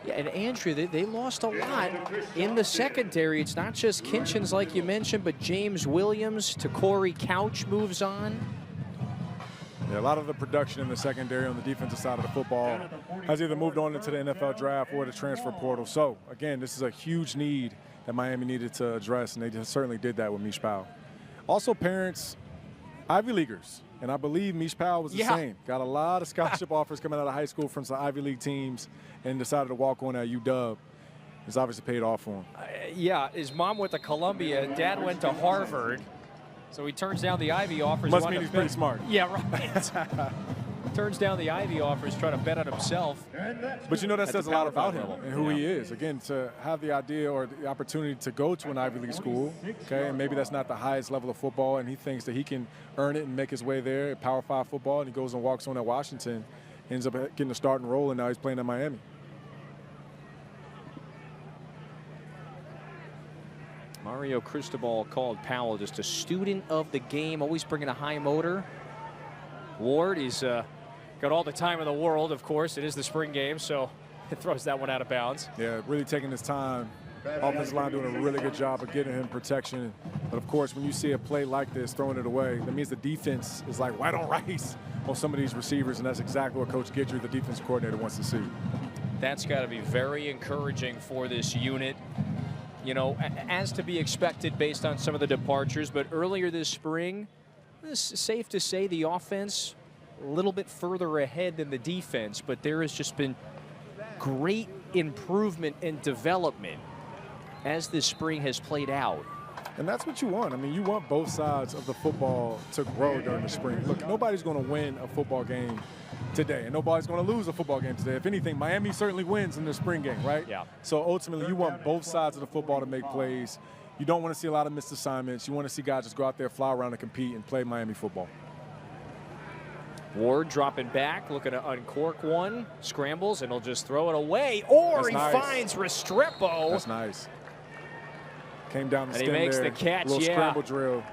Yeah, and Andrew, they lost a lot in the secondary. It's not just Kinchens, like you mentioned, but James Williams to Corey Couch moves on. Yeah, a lot of the production in the secondary on the defensive side of the football has either moved on into the NFL draft or the transfer portal. So, again, this is a huge need that Miami needed to address, and they certainly did that with Mish Powell. Also, parents, Ivy Leaguers, and I believe Mish Powell was the same. Got a lot of scholarship offers coming out of high school from some Ivy League teams and decided to walk on at UW. It's obviously paid off for him. Yeah, his mom went to Columbia, dad went to Harvard. So he turns down the Ivy offers. Must mean he's pretty smart. Yeah, right. Turns down the Ivy offers, trying to bet on himself. But you know, that says a lot about him and who he is. Again, to have the idea or the opportunity to go to an Ivy League school, okay, and maybe that's not the highest level of football, and he thinks that he can earn it and make his way there at Power 5 football, and he goes and walks on at Washington, ends up getting a starting role, and now he's playing at Miami. Mario Cristobal called Powell just a student of the game, always bringing a high motor. Ward, he's got all the time in the world, of course. It is the spring game, so it throws that one out of bounds. Yeah, really taking his time. Offensive line doing a really good job of getting him protection. But, of course, when you see a play like this, throwing it away, that means the defense is like white on rice on some of these receivers, and that's exactly what Coach Guidry, the defensive coordinator, wants to see. That's got to be very encouraging for this unit. You know, as to be expected based on some of the departures, but earlier this spring, it's safe to say the offense a little bit further ahead than the defense, but there has just been great improvement and development as this spring has played out. And that's what you want. I mean, you want both sides of the football to grow during the spring. Look, nobody's going to win a football game today, and nobody's going to lose a football game today. If anything, Miami certainly wins in the spring game, right? Yeah. So ultimately, you want both sides of the football to make plays. You don't want to see a lot of missed assignments. You want to see guys just go out there, fly around and compete and play Miami football. Ward dropping back, looking to uncork one, scrambles, and he'll just throw it away. Or he finds Restrepo. That's nice. Came down the and stem he makes there, the catch, little scramble drill.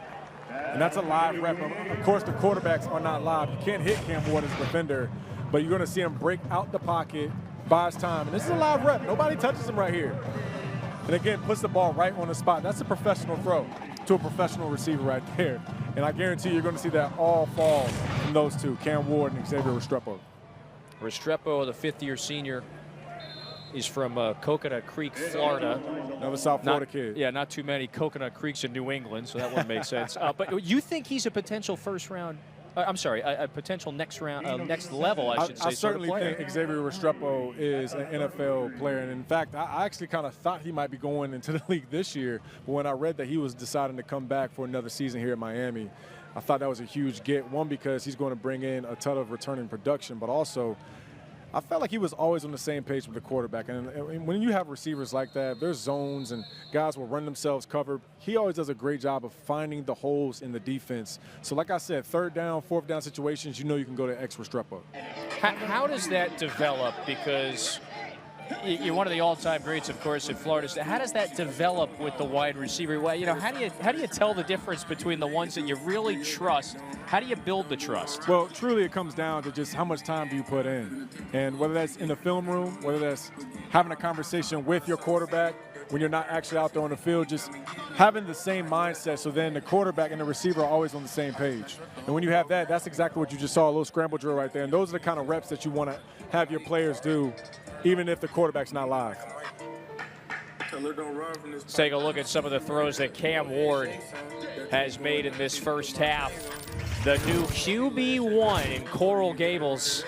And that's a live rep. Of course, the quarterbacks are not live. You can't hit Cam Ward as a defender, but you're going to see him break out the pocket, buys time. And this is a live rep. Nobody touches him right here. And again, puts the ball right on the spot. That's a professional throw to a professional receiver right there. And I guarantee you're going to see that all fall from those two, Cam Ward and Xavier Restrepo. Restrepo, the fifth-year senior, is from Coconut Creek, Florida. Another South Florida kid. Yeah, not too many Coconut Creeks in New England, so that one makes sense. But you think he's a potential first-round? I'm sorry, a potential next round, next level, I should say. I certainly think Xavier Restrepo is an NFL player, and in fact, I actually kind of thought he might be going into the league this year. But when I read that he was deciding to come back for another season here at Miami, I thought that was a huge get. One, because he's going to bring in a ton of returning production, but also I felt like he was always on the same page with the quarterback. And when you have receivers like that, there's zones and guys will run themselves covered. He always does a great job of finding the holes in the defense. So like I said, third down, fourth down situations, you know you can go to X Restrepo. How does that develop? Because you're one of the all-time greats, of course, in Florida. How does that develop with the wide receiver? Well, you know, how do you tell the difference between the ones that you really trust? How do you build the trust? Well, truly it comes down to just how much time do you put in. And whether that's in the film room, whether that's having a conversation with your quarterback when you're not actually out there on the field, just having the same mindset so then the quarterback and the receiver are always on the same page. And when you have that, that's exactly what you just saw, a little scramble drill right there. And those are the kind of reps that you want to have your players do, even if the quarterback's not live. Let's take a look at some of the throws that Cam Ward has made in this first half. The new QB1 in Coral Gables.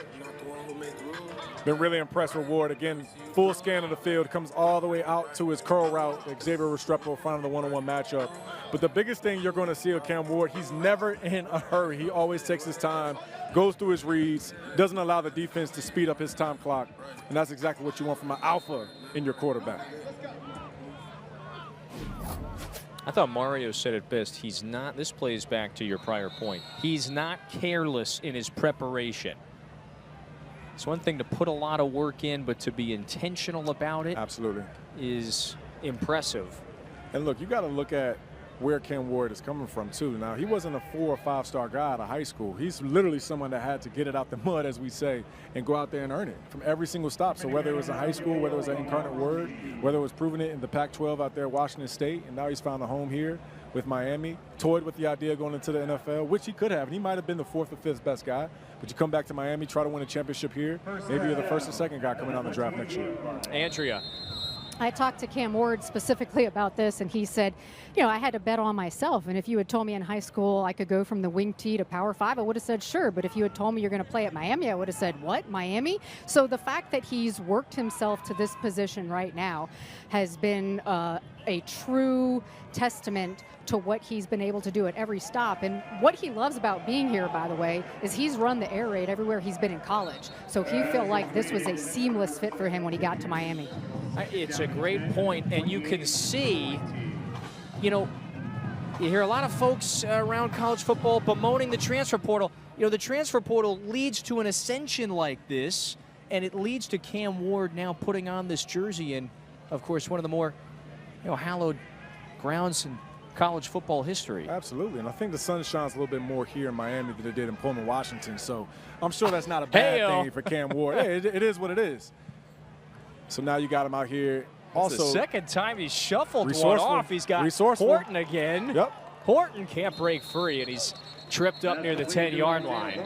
Been really impressed with Ward. Again, full scan of the field, comes all the way out to his curl route. Xavier Restrepo finding the one-on-one matchup. But the biggest thing you're going to see with Cam Ward, he's never in a hurry. He always takes his time, goes through his reads, doesn't allow the defense to speed up his time clock. And that's exactly what you want from an alpha in your quarterback. I thought Mario said it best. He's not, this plays back to your prior point, he's not careless in his preparation. It's one thing to put a lot of work in, but to be intentional about it absolutely is impressive. And look, you got to look at where Cam Ward is coming from too. Now, he wasn't a 4 or 5-star guy out of high school. He's literally someone that had to get it out the mud, as we say, and go out there and earn it from every single stop. So whether it was in high school, whether it was at Incarnate Word, whether it was proving it in the Pac-12 out there at Washington State, and now he's found a home here with Miami, toyed with the idea of going into the NFL, which he could have, and he might have been the 4th or 5th best guy. But you come back to Miami, try to win a championship here, maybe you're the 1st or 2nd guy coming out in the draft next year. Andrea. I talked to Cam Ward specifically about this, and he said, you know, I had to bet on myself. And if you had told me in high school I could go from the wing tee to Power 5, I would have said sure. But if you had told me you're going to play at Miami, I would have said, what, Miami? So the fact that he's worked himself to this position right now has been a true testament to what he's been able to do at every stop. And what he loves about being here, by the way, is he's run the air raid everywhere he's been in college. So he felt like this was a seamless fit for him when he got to Miami. It's a great point, and you can see, you know, you hear a lot of folks around college football bemoaning the transfer portal. You know, the transfer portal leads to an ascension like this, and it leads to Cam Ward now putting on this jersey in, of course, one of the more, you know, hallowed grounds in college football history. Absolutely, and I think the sun shines a little bit more here in Miami than it did in Pullman, Washington, so I'm sure that's not a bad thing for Cam Ward. Hey, it is what it is. So now you got him out here. Also, the second time he's shuffled one off. He's got Horton again. Yep. Horton can't break free, and he's tripped up near the 10-yard line.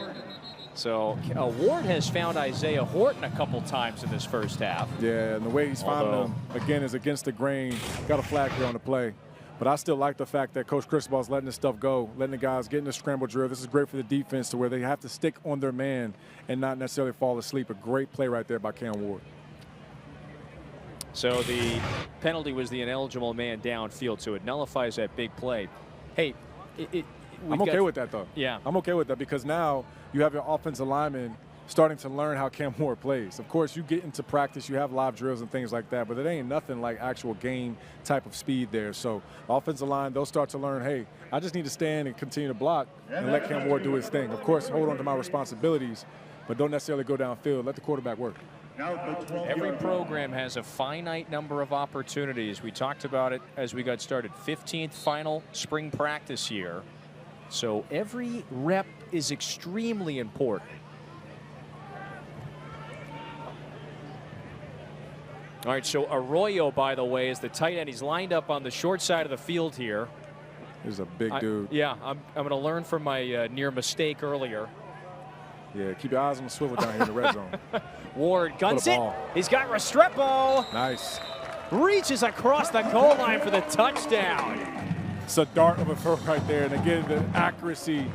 So Ward has found Isaiah Horton a couple times in this first half. Yeah, and the way he's finding him, again, is against the grain. Got a flag here on the play. But I still like the fact that Coach Cristobal is letting this stuff go, letting the guys get in the scramble drill. This is great for the defense to where they have to stick on their man and not necessarily fall asleep. A great play right there by Cam Ward. So the penalty was the ineligible man downfield, so it nullifies that big play. Hey, I'm okay with that, though. Yeah. I'm okay with that because now you have your offensive lineman starting to learn how Cam Ward plays. Of course, you get into practice, you have live drills and things like that, but it ain't nothing like actual game type of speed there. So offensive line, they'll start to learn, hey, I just need to stand and continue to block and let Cam Ward do his thing. Of course, hold on to my responsibilities, but don't necessarily go downfield. Let the quarterback work. Every program has a finite number of opportunities. We talked about it as we got started. 15th final spring practice year. So every rep is extremely important. All right, so Arroyo, by the way, is the tight end. He's lined up on the short side of the field here. He's a big dude. Yeah, I'm going to learn from my near mistake earlier. Yeah, keep your eyes on the swivel down here in the red zone. Ward guns it. He's got Restrepo. Nice. Reaches across the goal line for the touchdown. It's a dart of a throw right there. And again, the accuracy,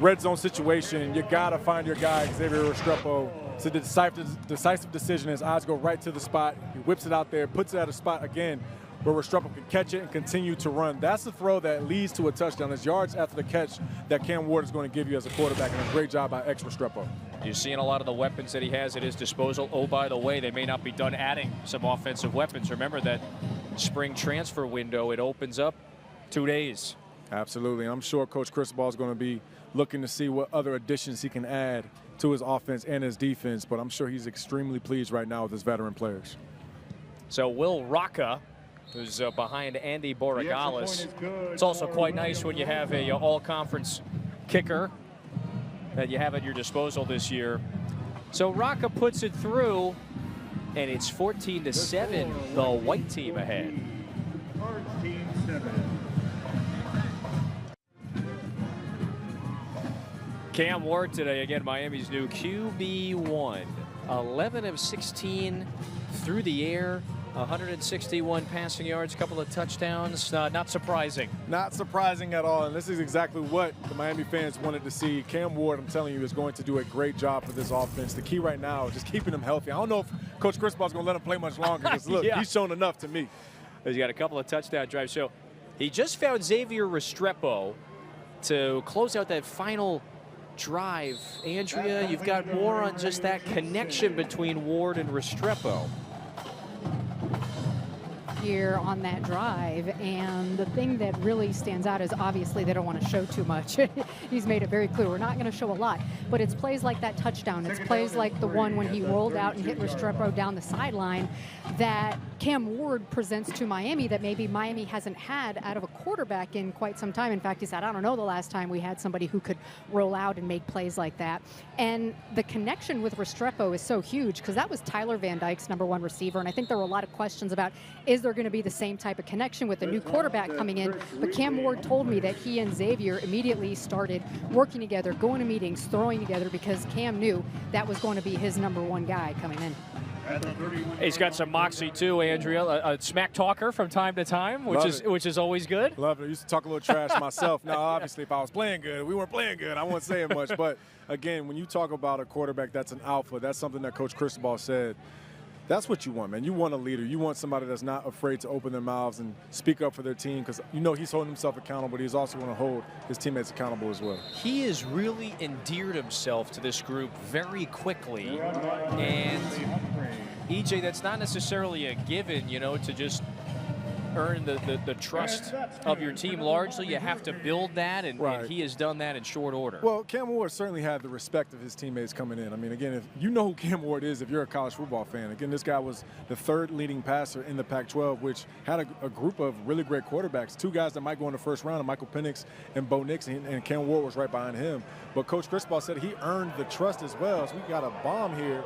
red zone situation, you got to find your guy, Xavier Restrepo. It's a decisive decision. His eyes go right to the spot. He whips it out there, puts it at a spot again where Restrepo can catch it and continue to run. That's the throw that leads to a touchdown. It's yards after the catch that Cam Ward is going to give you as a quarterback, and a great job by Restrepo. You're seeing a lot of the weapons that he has at his disposal. Oh, by the way, they may not be done adding some offensive weapons. Remember that spring transfer window, it opens up 2 days. Absolutely. I'm sure Coach Cristobal is going to be looking to see what other additions he can add to his offense and his defense, but I'm sure he's extremely pleased right now with his veteran players. So Will Rocca, who's behind Andy Borregales. It's also quite nice when you have a all-conference kicker that you have at your disposal this year. So Rocca puts it through, and it's 14-7, the white team ahead. Cam Ward today, again, Miami's new QB1. 11 of 16 through the air. 161 passing yards, a couple of touchdowns. Not surprising. Not surprising at all, and this is exactly what the Miami fans wanted to see. Cam Ward, I'm telling you, is going to do a great job for this offense. The key right now is just keeping him healthy. I don't know if Coach Cristobal is going to let him play much longer because, look, he's shown enough to me. He's got a couple of touchdown drives. So he just found Xavier Restrepo to close out that final drive. Andrea, you've got more on just that connection between Ward and Restrepo. here on that drive, and the thing that really stands out is obviously they don't want to show too much. He's made it very clear we're not going to show a lot, but it's plays like that touchdown. It's plays like the one when he rolled out and hit Restrepo down the sideline that Cam Ward presents to Miami that maybe Miami hasn't had out of a quarterback in quite some time. In fact, he said, I don't know the last time we had somebody who could roll out and make plays like that. And the connection with Restrepo is so huge because that was Tyler Van Dyke's #1 receiver. And I think there were a lot of questions about, is there going to be the same type of connection with the new quarterback coming in? But Cam Ward told me that he and Xavier immediately started working together, going to meetings, throwing together, because Cam knew that was going to be his #1 guy coming in. He's got some moxie too, Andrea. A smack talker from time to time, which is always good. Love it. I used to talk a little trash myself. Now, obviously, if I was playing good, we weren't playing good, I wouldn't say it much. But again, when you talk about a quarterback that's an alpha, that's something that Coach Cristobal said. That's what you want, man. You want a leader. You want somebody that's not afraid to open their mouths and speak up for their team, because you know he's holding himself accountable, but he's also going to hold his teammates accountable as well. He has really endeared himself to this group very quickly. And, EJ, that's not necessarily a given, you know, to just earn the trust of your team. Largely, you have to build that, and he has done that in short order. Well, Cam Ward certainly had the respect of his teammates coming in. I mean, again, if you know who Cam Ward is, if you're a college football fan, again, this guy was the 3rd leading passer in the Pac-12, which had a group of really great quarterbacks. 2 guys that might go in the first round, Michael Penix and Bo Nix, and Cam Ward was right behind him. But Coach Cristobal said he earned the trust as well. So we got a bomb here.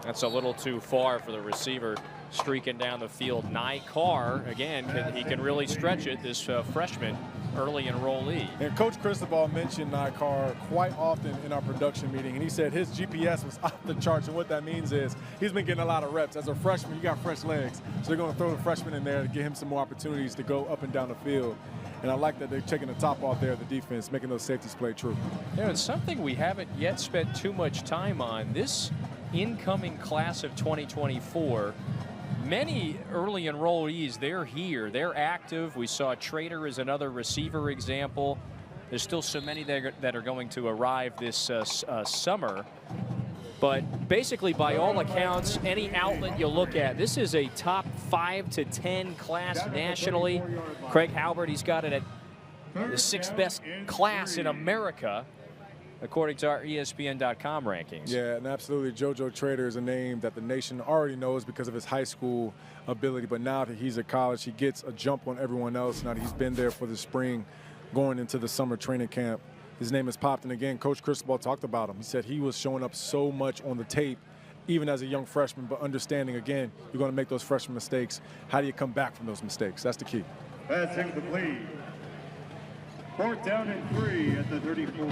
That's a little too far for the receiver streaking down the field. Carr, again, he can really stretch it, this freshman, early enrollee. And Coach Cristobal mentioned Carr quite often in our production meeting, and he said his GPS was off the charts, and what that means is he's been getting a lot of reps. As a freshman, you got fresh legs, so they're going to throw the freshman in there to give him some more opportunities to go up and down the field. And I like that they're taking the top off there, the defense, making those safeties play true. You know, it's something we haven't yet spent too much time on. This incoming class of 2024, many early enrollees, they're here, they're active. We saw Trader as another receiver example. There's still so many that are going to arrive this summer. But basically, by all accounts, any outlet you look at, this is a top 5 to 10 class nationally. Craig Halbert, he's got it at the 6th best class in America, according to our ESPN.com rankings. Yeah, and absolutely, JoJo Trader is a name that the nation already knows because of his high school ability. But now that he's at college, he gets a jump on everyone else. Now that he's been there for the spring, going into the summer training camp, his name has popped. And again, Coach Cristobal talked about him. He said he was showing up so much on the tape, even as a young freshman, but understanding, again, you're going to make those freshman mistakes. How do you come back from those mistakes? That's the key. Pass incomplete. 4th down and 3 at the 34.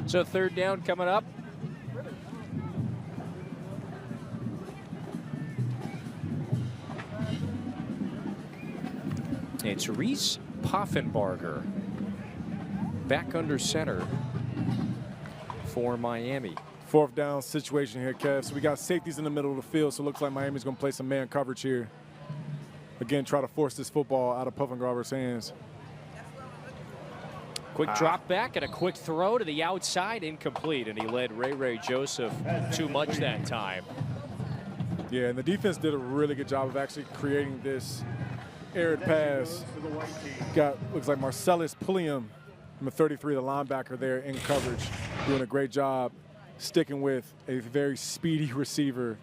So 3rd down coming up. It's Reese Poffenbarger back under center for Miami. 4th down situation here, Kev. So we got safeties in the middle of the field, so it looks like Miami's going to play some man coverage here. Again, try to force this football out of Poffenbarger's hands. Quick drop back and a quick throw to the outside, incomplete, and he led Ray Joseph too much that time. Yeah, and the defense did a really good job of actually creating this aired pass. Looks like Marcellus Pulliam, number 33, the linebacker there in coverage, doing a great job sticking with a very speedy receiver,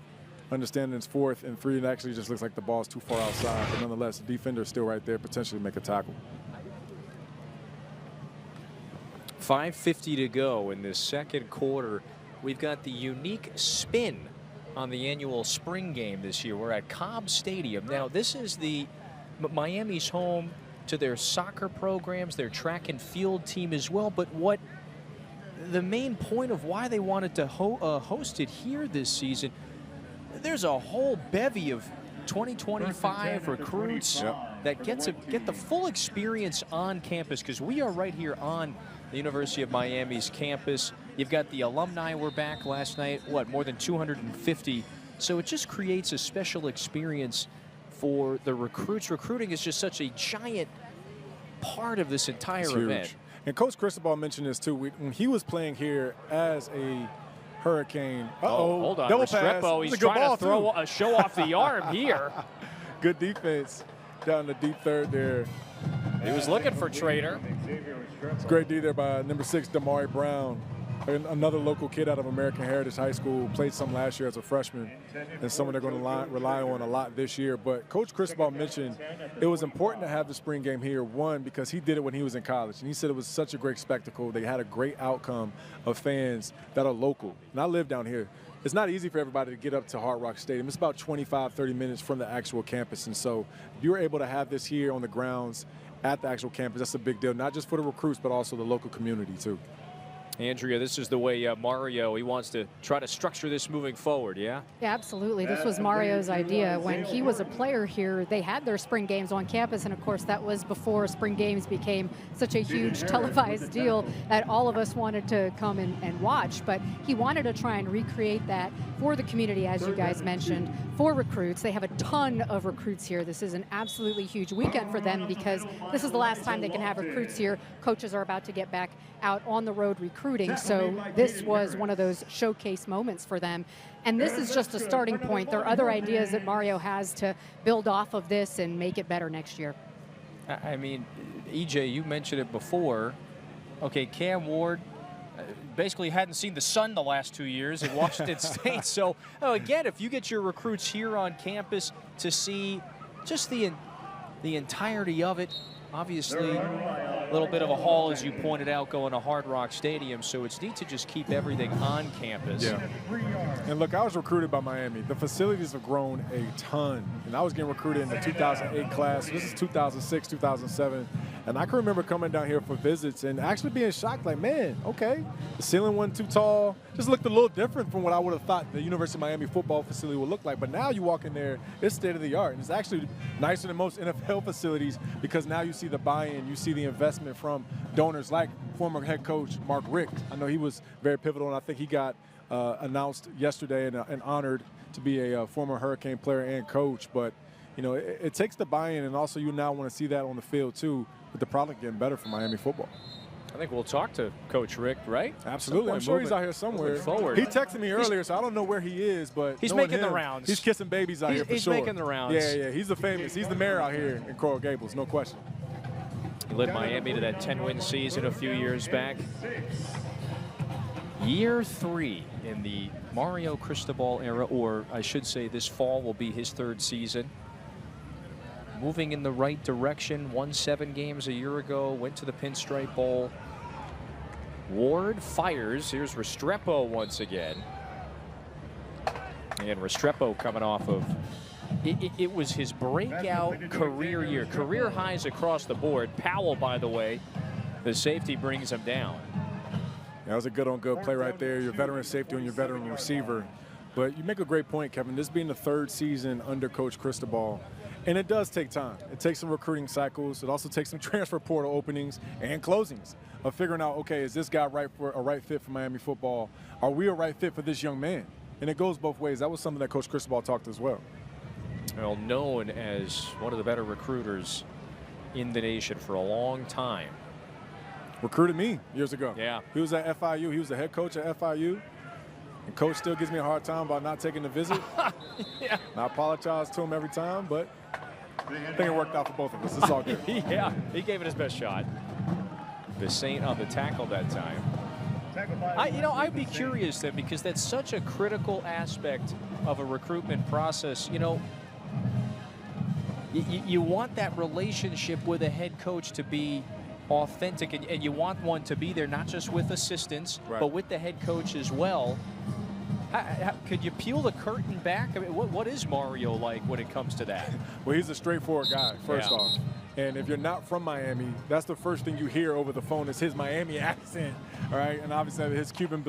understanding it's 4th and 3, and actually just looks like the ball's too far outside, but nonetheless, the defender's still right there, potentially make a tackle. 5:50 to go in this 2nd quarter. We've got the unique spin on the annual spring game this year. We're at Cobb Stadium. Now, this is Miami's home to their soccer programs, their track and field team as well. But what the main point of why they wanted to host it here this season, there's a whole bevy of 2025 recruits that get the full experience on campus, because we are right here on the University of Miami's campus. You've got the alumni were back last night, more than 250. So it just creates a special experience for the recruits. Recruiting is just such a giant part of this entire event. And Coach Cristobal mentioned this too. When he was playing here as a hurricane. Oh, hold on. Double Restrepo, pass. he's It's a good trying ball, to throw too. a show off the arm here. Good defense down the deep third there. He was looking for Trader. It's a great D there by number 6, Damari Brown, another local kid out of American Heritage High School, played some last year as a freshman, and someone they're going to rely on a lot this year. But Coach Cristobal mentioned it was important to have the spring game here, one, because he did it when he was in college, and he said it was such a great spectacle. They had a great outcome of fans that are local. And I live down here. It's not easy for everybody to get up to Hard Rock Stadium. It's about 25, 30 minutes from the actual campus. And so if you were able to have this here on the grounds at the actual campus, that's a big deal, not just for the recruits, but also the local community, too. Andrea, this is the way Mario, he wants to try to structure this moving forward, yeah? Yeah, absolutely. This was Mario's idea. When he was a player here, they had their spring games on campus, and of course that was before spring games became such a huge televised deal that all of us wanted to come and watch. But he wanted to try and recreate that for the community, as you guys mentioned, for recruits. They have a ton of recruits here. This is an absolutely huge weekend for them because this is the last time they can have recruits here. Coaches are about to get back out on the road recruiting, so this was one of those showcase moments for them. And this is just a starting point. There are other ideas that Mario has to build off of this and make it better next year. I mean, EJ, you mentioned it before. Okay, Cam Ward basically hadn't seen the sun the last 2 years at Washington State. So, again, if you get your recruits here on campus to see just the entirety of it, obviously a little bit of a haul, as you pointed out, going to Hard Rock Stadium. So it's neat to just keep everything on campus. Yeah. And look, I was recruited by Miami. The facilities have grown a ton. And I was getting recruited in the 2008 class. This is 2006, 2007. And I can remember coming down here for visits and actually being shocked, like, man, okay, the ceiling wasn't too tall. Just looked a little different from what I would have thought the University of Miami football facility would look like. But now you walk in there, it's state of the art. And it's actually nicer than most NFL facilities because now you see the buy-in, you see the investment from donors like former head coach Mark Richt. I know he was very pivotal, and I think he got announced yesterday and honored to be a former Hurricane player and coach. But, you know, it takes the buy-in, and also you now want to see that on the field too, with the product getting better for Miami football. I think we'll talk to Coach Richt, right? Absolutely. I'm sure he's out here somewhere. Forward. He texted me earlier, so I don't know where he is, but he's making the rounds. He's kissing babies out here for sure. He's making the rounds. Yeah. He's the mayor out here in Coral Gables, no question. He led Miami to that 10-win season a few years back. Year 3 in the Mario Cristobal era, or I should say this fall will be his 3rd season. Moving in the right direction, won 7 games a year ago, went to the Pinstripe Bowl. Ward fires. Here's Restrepo once again. And Restrepo coming off of, it was his breakout career year. Career highs across the board. Powell, by the way, the safety brings him down. Yeah, that was a good-on-good play right there. Your veteran safety and your veteran receiver. But you make a great point, Kevin. This being the 3rd season under Coach Cristobal, and it does take time. It takes some recruiting cycles. It also takes some transfer portal openings and closings of figuring out, okay, is this guy right for a right fit for Miami football? Are we a right fit for this young man? And it goes both ways. That was something that Coach Cristobal talked as well. Well, known as one of the better recruiters in the nation for a long time. Recruited me years ago. Yeah. He was at FIU. He was the head coach at FIU. And Coach still gives me a hard time about not taking the visit. Yeah. And I apologize to him every time, but I think it worked out for both of us. It's all good. Yeah, he gave it his best shot. Bissainthe on the tackle that time. I'd be curious then, because that's such a critical aspect of a recruitment process. You know, you want that relationship with a head coach to be authentic, and you want one to be there not just with assistants, right, but with the head coach as well. Could you peel the curtain back? I mean, what is Mario like when it comes to that? Well, he's a straightforward guy, first off. And if you're not from Miami, that's the first thing you hear over the phone is his Miami accent, all right? And obviously his Cuban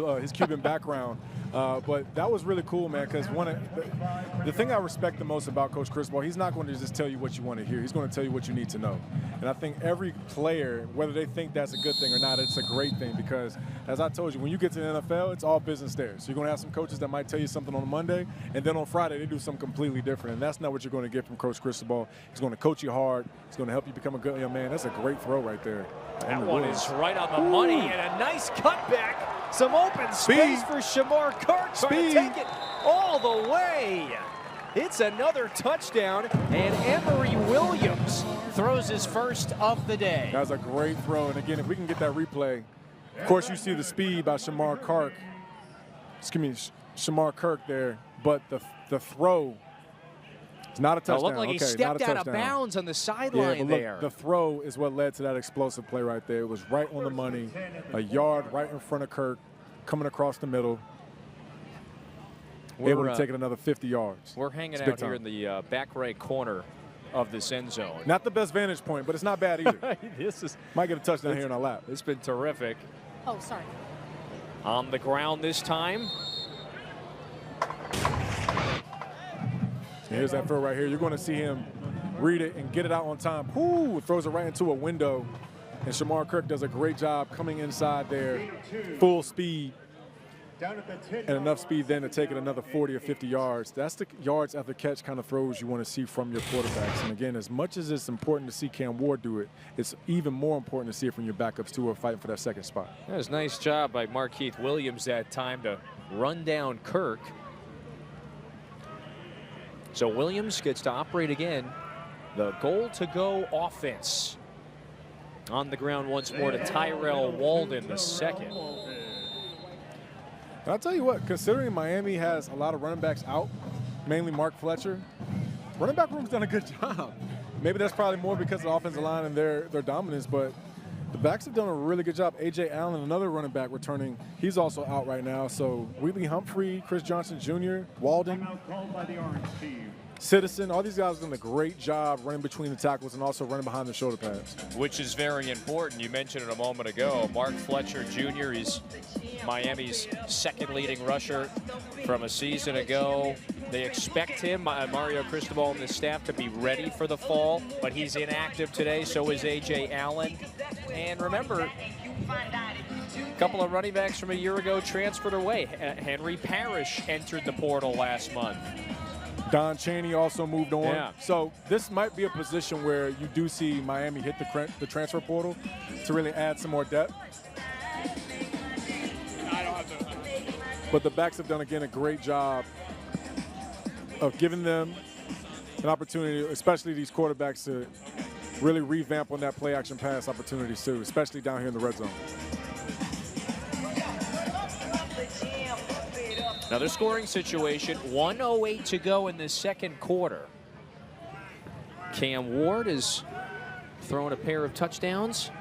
background. But that was really cool, man, because the thing I respect the most about Coach Cristobal, he's not going to just tell you what you want to hear. He's going to tell you what you need to know. And I think every player, whether they think that's a good thing or not, it's a great thing because, as I told you, when you get to the NFL, it's all business there. So you're going to have some coaches that might tell you something on Monday, and then on Friday they do something completely different. And that's not what you're going to get from Coach Cristobal. He's going to coach you hard. He's going to help you become a good young man. That's a great throw right there. That one is right on the money, and a nice cutback Some open space for Shamar Kirk. Trying to take it all the way. It's another touchdown, and Emory Williams throws his first of the day. That was a great throw. And again, if we can get that replay, of course you see the speed by Shamar Kirk. Shamar Kirk there, but the throw is not a touchdown. It looked like he stepped out of bounds on the sideline there. The throw is what led to that explosive play right there. It was right on the money, a yard right in front of Kirk, coming across the middle. Able to take it another 50 yards. We're hanging out here in the back right corner of this end zone. Not the best vantage point, but it's not bad either. Might get a touchdown here in our lap. It's been terrific. Oh, sorry. On the ground this time. Here's that throw right here. You're going to see him read it and get it out on time. Ooh, throws it right into a window. And Shamar Kirk does a great job coming inside there, full speed. And enough speed then to take it another 40 or 50 yards. That's the yards after catch kind of throws you want to see from your quarterbacks. And again, as much as it's important to see Cam Ward do it, it's even more important to see it from your backups too, who are fighting for that second spot. That was a nice job by Marquise Williams that time to run down Kirk. So Williams gets to operate again. The goal to go offense. On the ground once more to Tyrell Walden, the second. And I'll tell you what, considering Miami has a lot of running backs out, mainly Mark Fletcher, running back room's done a good job. Maybe that's probably more because of the offensive line and their dominance, but the backs have done a really good job. A.J. Allen, another running back returning, he's also out right now. So Wheatley Humphrey, Chris Johnson Jr., Walden, Citizen, all these guys have done a great job running between the tackles and also running behind the shoulder pads. Which is very important. You mentioned it a moment ago. Mark Fletcher Jr. is Miami's second leading rusher from a season ago. They expect him, Mario Cristobal and the staff, to be ready for the fall, but he's inactive today, so is A.J. Allen. And remember, a couple of running backs from a year ago transferred away. Henry Parrish entered the portal last month. Don Chaney also moved on. Yeah. So this might be a position where you do see Miami hit the transfer portal to really add some more depth. But the backs have done, again, a great job of giving them an opportunity, especially these quarterbacks, to really revamp on that play action pass opportunities too, especially down here in the red zone. Another scoring situation, 1:08 to go in the second quarter. Cam Ward is throwing a pair of touchdowns.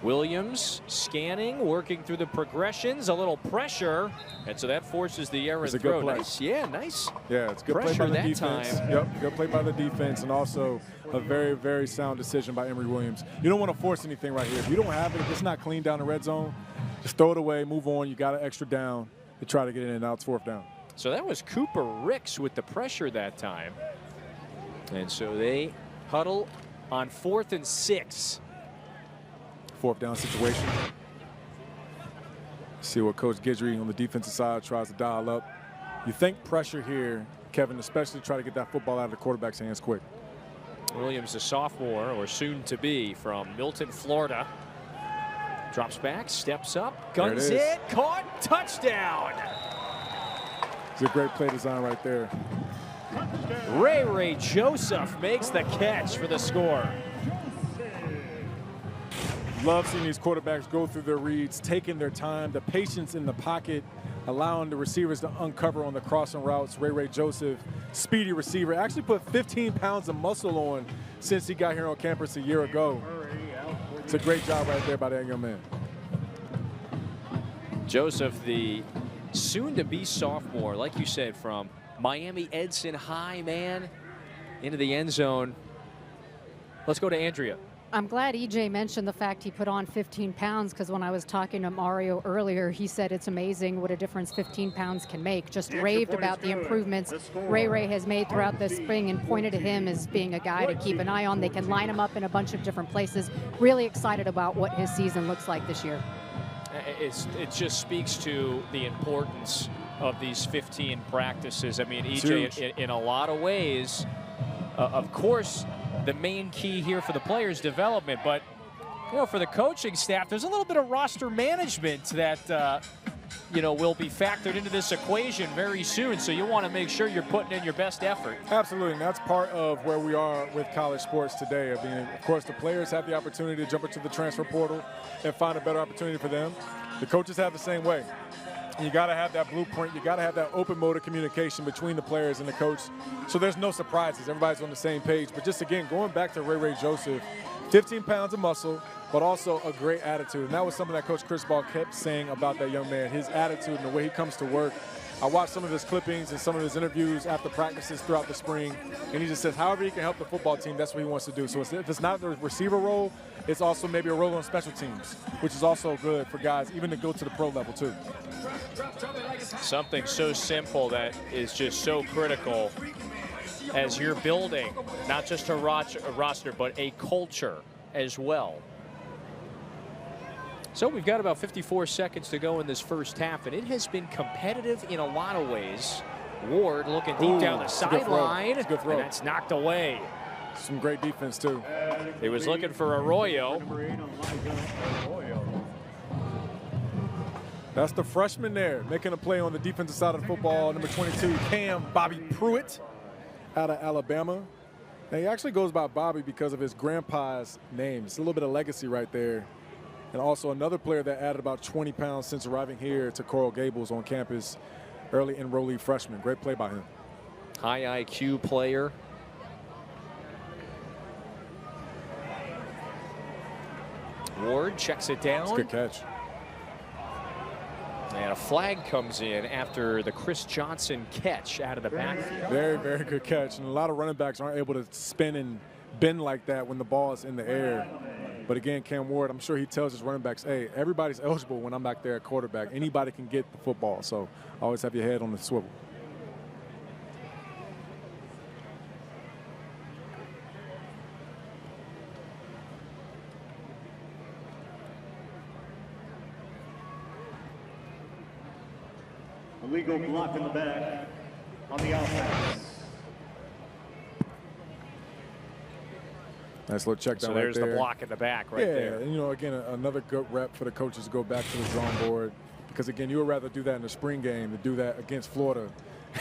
Williams scanning, working through the progressions, a little pressure, and so that forces the errant throw. Nice, yeah, nice. Yeah, it's good pressure play by the that defense. time. Yep, good play by the defense, and also a very, very sound decision by Emory Williams. You don't want to force anything right here. If you don't have it, if it's not clean down the red zone, just throw it away, move on. You got an extra down to try to get it in, and now it's fourth down. So that was Cooper Ricks with the pressure that time. And so they huddle on 4th and 6. Fourth down situation. See what Coach Guidry on the defensive side tries to dial up. You think pressure here, Kevin, especially try to get that football out of the quarterback's hands quick. Williams, a sophomore, or soon to be, from Milton, Florida. Drops back, steps up, guns it, caught, touchdown. It's a great play design right there. Ray Joseph makes the catch for the score. Love seeing these quarterbacks go through their reads, taking their time, the patience in the pocket, allowing the receivers to uncover on the crossing routes. Ray Joseph, speedy receiver, actually put 15 pounds of muscle on since he got here on campus a year ago. It's a great job right there by that young man. Joseph, the soon-to-be sophomore, like you said, from Miami Edson High, man, into the end zone. Let's go to Andrea. I'm glad EJ mentioned the fact he put on 15 pounds, because when I was talking to Mario earlier, he said it's amazing what a difference 15 pounds can make. Just raved about the improvements Ray has made throughout the spring and pointed to him as being a guy to keep an eye on. They can line him up in a bunch of different places. Really excited about what his season looks like this year. It just speaks to the importance of these 15 practices. I mean, EJ, in a lot of ways, of course, the main key here for the players' development, but You know, for the coaching staff, there's a little bit of roster management that, you know, will be factored into this equation very soon. So you want to make sure you're putting in your best effort. Absolutely, and that's part of where we are with college sports today. I mean, of course, the players have the opportunity to jump into the transfer portal and find a better opportunity for them. The coaches have the same way. You got to have that blueprint. You got to have that open mode of communication between the players and the coach, so there's no surprises. Everybody's on the same page. But just again, going back to Ray Joseph, 15 pounds of muscle, but also a great attitude. And that was something that Coach Cristobal kept saying about that young man, his attitude and the way he comes to work. I watched some of his clippings and some of his interviews after practices throughout the spring, and he just says however he can help the football team, that's what he wants to do. So if it's not the receiver role, it's also maybe a role on special teams, which is also good for guys even to go to the pro level too. Something so simple that is just so critical as you're building not just a roster, but a culture as well. So we've got about 54 seconds to go in this first half, and it has been competitive in a lot of ways. Ward looking deep down the sideline, and that's knocked away. Some great defense, too. He was looking for Arroyo. That's the freshman there, making a play on the defensive side of the football. Number 22, Cam Bobby Pruitt out of Alabama. Now, he actually goes by Bobby because of his grandpa's name. It's a little bit of legacy right there. And also another player that added about 20 pounds since arriving here to Coral Gables on campus, early enrollee freshman. Great play by him. High IQ player. Ward checks it down. That's a good catch. And a flag comes in after the Chris Johnson catch out of the backfield. Very, very good catch. And a lot of running backs aren't able to spin and bend like that when the ball is in the air. But again, Cam Ward, I'm sure he tells his running backs, hey, everybody's eligible when I'm back there at quarterback. Anybody can get the football. So always have your head on the swivel. Illegal block in the back on the offense. Nice little check down so there's right there. The block in the back right there. And, you know, again, another good rep for the coaches to go back to the drawing board. Because, again, you would rather do that in the spring game than do that against Florida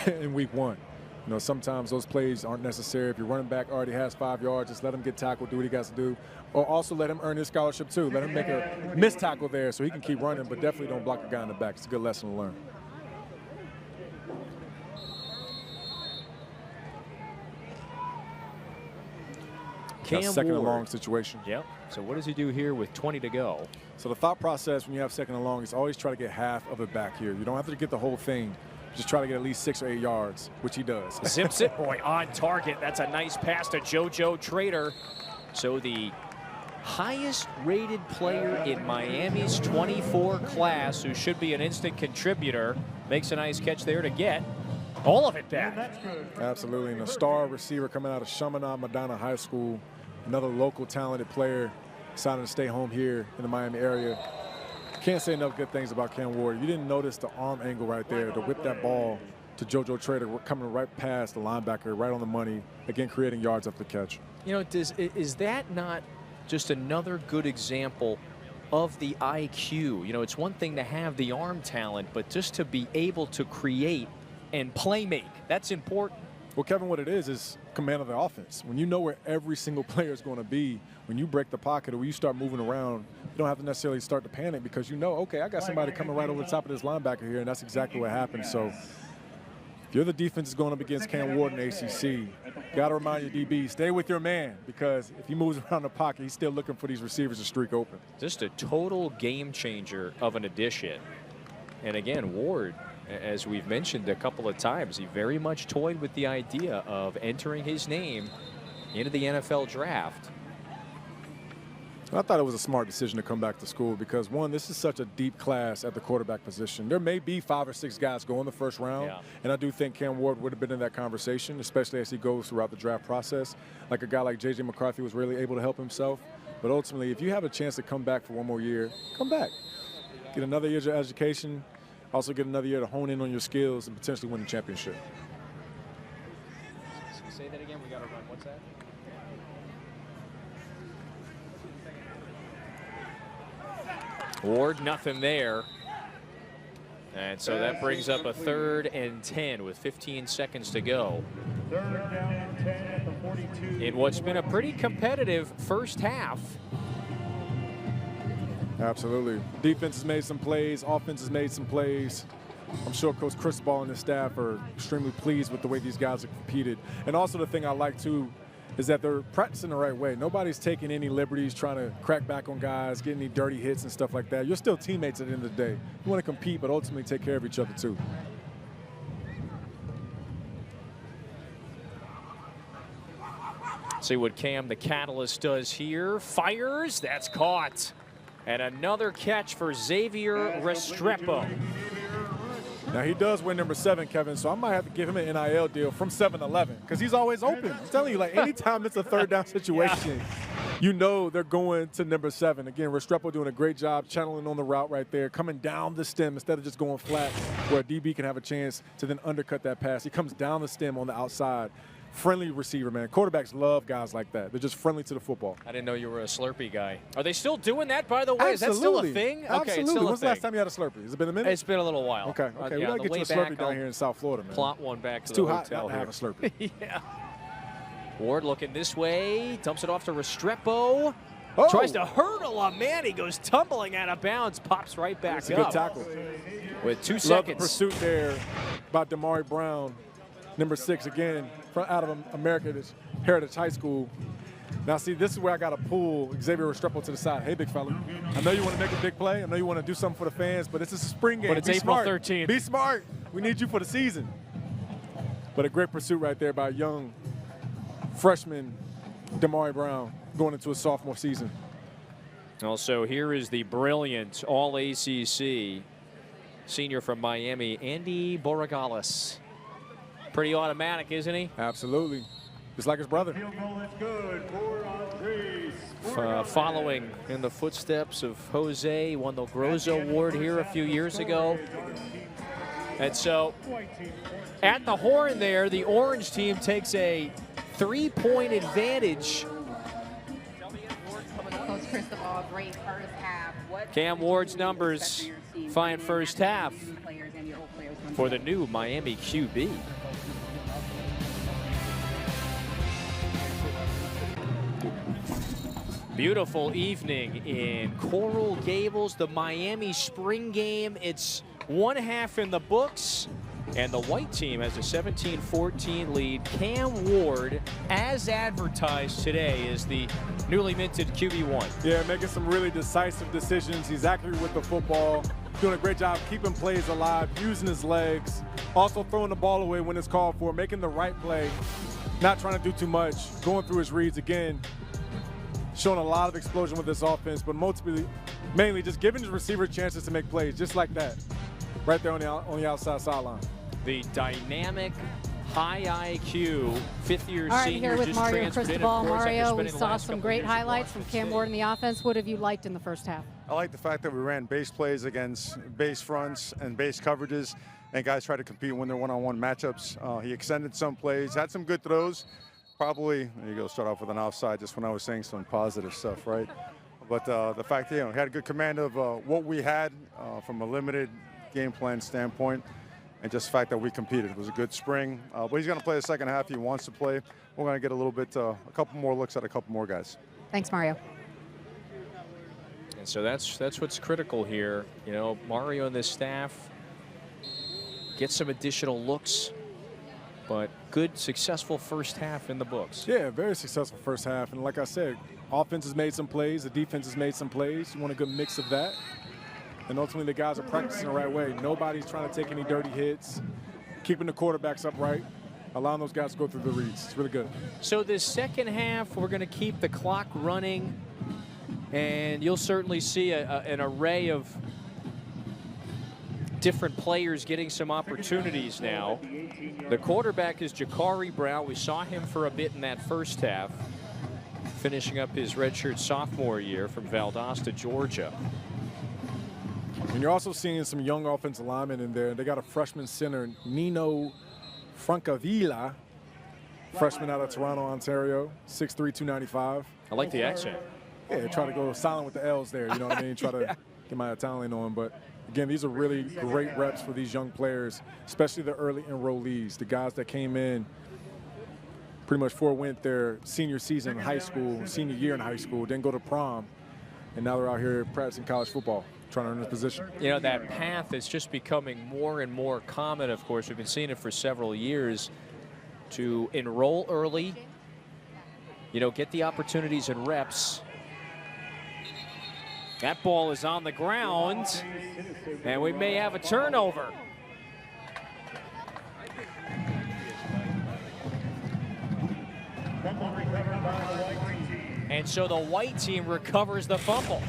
in week 1. You know, sometimes those plays aren't necessary. If your running back already has 5 yards, just let him get tackled, do what he got to do. Or also let him earn his scholarship, too. Let him make a missed tackle there so he can keep running, but definitely don't block a guy in the back. It's a good lesson to learn. Second and long situation. Yep. So what does he do here with 20 to go? So the thought process when you have second and long is always try to get half of it back here. You don't have to get the whole thing. Just try to get at least 6 or 8 yards, which he does. Zips it, boy, on target. That's a nice pass to JoJo Trader. So the highest rated player in Miami's 24 class, who should be an instant contributor, makes a nice catch there to get all of it back. Absolutely, and a star receiver coming out of Chaminade Madonna High School, another local talented player, decided to stay home here in the Miami area. Can't say enough good things about Cam Ward. You didn't notice the arm angle right there to whip that ball to JoJo Trader, coming right past the linebacker, right on the money, again creating yards after the catch. You know, is that not just another good example of the IQ? You know, it's one thing to have the arm talent, but just to be able to create and play make, that's important. Well, Kevin, what it is command of the offense. When you know where every single player is going to be, when you break the pocket or when you start moving around, you don't have to necessarily start to panic because you know, okay, I got somebody coming right over the top of this linebacker here, and that's exactly what happened. So if you're the defense is going up against Cam Ward in ACC, you got to remind your DB, stay with your man, because if he moves around the pocket, he's still looking for these receivers to streak open. Just a total game changer of an addition. And again, Ward, as we've mentioned a couple of times, he very much toyed with the idea of entering his name into the NFL draft. I thought it was a smart decision to come back to school because, one, this is such a deep class at the quarterback position. There may be 5 or 6 guys go in the first round, and I do think Cam Ward would have been in that conversation, especially as he goes throughout the draft process. Like a guy like J.J. McCarthy was really able to help himself. But ultimately, if you have a chance to come back for one more year, come back. Get another year of education. Also get another year to hone in on your skills and potentially win the championship. Say that again. We got to run. What's that? Ward, nothing there. And so that brings up a 3rd and 10 with 15 seconds to go. 3rd down and 10 at the 42. In what's been a pretty competitive first half. Absolutely. Defense has made some plays. Offense has made some plays. I'm sure Coach Cristobal and his staff are extremely pleased with the way these guys have competed. And also the thing I like, too, is that they're practicing the right way. Nobody's taking any liberties, trying to crack back on guys, getting any dirty hits and stuff like that. You're still teammates at the end of the day. You want to compete, but ultimately take care of each other, too. See what Cam the Catalyst does here. Fires, that's caught. And another catch for Xavier Restrepo. Now, he does wear number 7, Kevin, so I might have to give him an NIL deal from 7-Eleven because he's always open. I'm telling you, like, anytime it's a 3rd down situation, you know they're going to number 7. Again, Restrepo doing a great job channeling on the route right there, coming down the stem instead of just going flat where a DB can have a chance to then undercut that pass. He comes down the stem on the outside. Friendly receiver, man. Quarterbacks love guys like that. They're just friendly to the football. I didn't know you were a Slurpee guy. Are they still doing that, by the way? Absolutely. Is that still a thing? Okay, Absolutely. it's still a When's the thing. last time you had a Slurpee? Has it been a minute? It's been a little while. Okay, okay. We yeah, got to get you a Slurpee down here in South Florida, man. Plot one back to it's the too hot hotel not to have a Slurpee. yeah. Ward looking this way. Dumps it off to Restrepo. Oh. Tries to hurdle a man. He goes tumbling out of bounds. Pops right back That's a up. good tackle. With 2 Love seconds. the pursuit there by Damari Brown. Number 6, again, out of Heritage High School. Now, see, this is where I got to pull Xavier Restrepo to the side. Hey, big fella, I know you want to make a big play. I know you want to do something for the fans, but it's a spring game. But it's Be April smart. 13th. Be smart. We need you for the season. But a great pursuit right there by young freshman Damari Brown going into his sophomore season. Also, here is the brilliant All-ACC senior from Miami, Andy Borregales. Pretty automatic, isn't he? Absolutely. Just like his brother. Field goal is good for Andres. Following in the footsteps of Jose, he won the Groza Award here a few years ago. And so, at the horn there, the orange team takes a 3-point advantage. Coach Cristobal, great first half. Cam Ward's numbers fine first half for the new Miami QB. Beautiful evening in Coral Gables, the Miami spring game. It's 1 half in the books, and the white team has a 17-14 lead. Cam Ward, as advertised today, is the newly minted QB1. Yeah, making some really decisive decisions. He's accurate with the football, doing a great job keeping plays alive, using his legs, also throwing the ball away when it's called for, making the right play, not trying to do too much, going through his reads again. Showing a lot of explosion with this offense, but mainly just giving his receiver chances to make plays, just like that, right there on the outside sideline. The dynamic, high IQ, fifth-year All right, senior here with just Mario transferred in, of Cristobal. course, after Mario, we spending the saw last some couple great years highlights at from Cam Ward in the offense. What have you liked in the first half? I like the fact that we ran base plays against base fronts and base coverages, and guys try to compete and win their one-on-one matchups. He extended some plays, had some good throws. Probably, there you go, start off with an offside just when I was saying some positive stuff, right? But the fact that, he had a good command of what we had from a limited game plan standpoint, and just the fact that we competed. It was a good spring. But he's going to play the second half. He wants to play. We're going to get a little bit, a couple more looks at a couple more guys. Thanks, Mario. And so that's what's critical here. Mario and this staff get some additional looks, but good, successful first half in the books. Yeah, very successful first half. And like I said, offense has made some plays. The defense has made some plays. You want a good mix of that. And ultimately, the guys are practicing the right way. Nobody's trying to take any dirty hits, keeping the quarterbacks upright, allowing those guys to go through the reads. It's really good. So this second half, we're going to keep the clock running, and you'll certainly see an array of different players getting some opportunities now. The quarterback is Jakari Brown. We saw him for a bit in that first half, finishing up his redshirt sophomore year from Valdosta, Georgia. And you're also seeing some young offensive linemen in there. They got a freshman center, Nino Francavilla, freshman out of Toronto, Ontario, 6'3", 295. I like the accent. Yeah, try to go silent with the L's there, you know what I mean? Try to get my Italian on, but again, these are really great reps for these young players, especially the early enrollees, the guys that came in pretty much forewent their senior season in high school, senior year in high school, didn't go to prom, and now they're out here practicing college football, trying to earn this position. You know, that path is just becoming more and more common, of course. We've been seeing it for several years, to enroll early, you know, get the opportunities and reps. That ball is on the ground, and we may have a turnover. And so the white team recovers the fumble.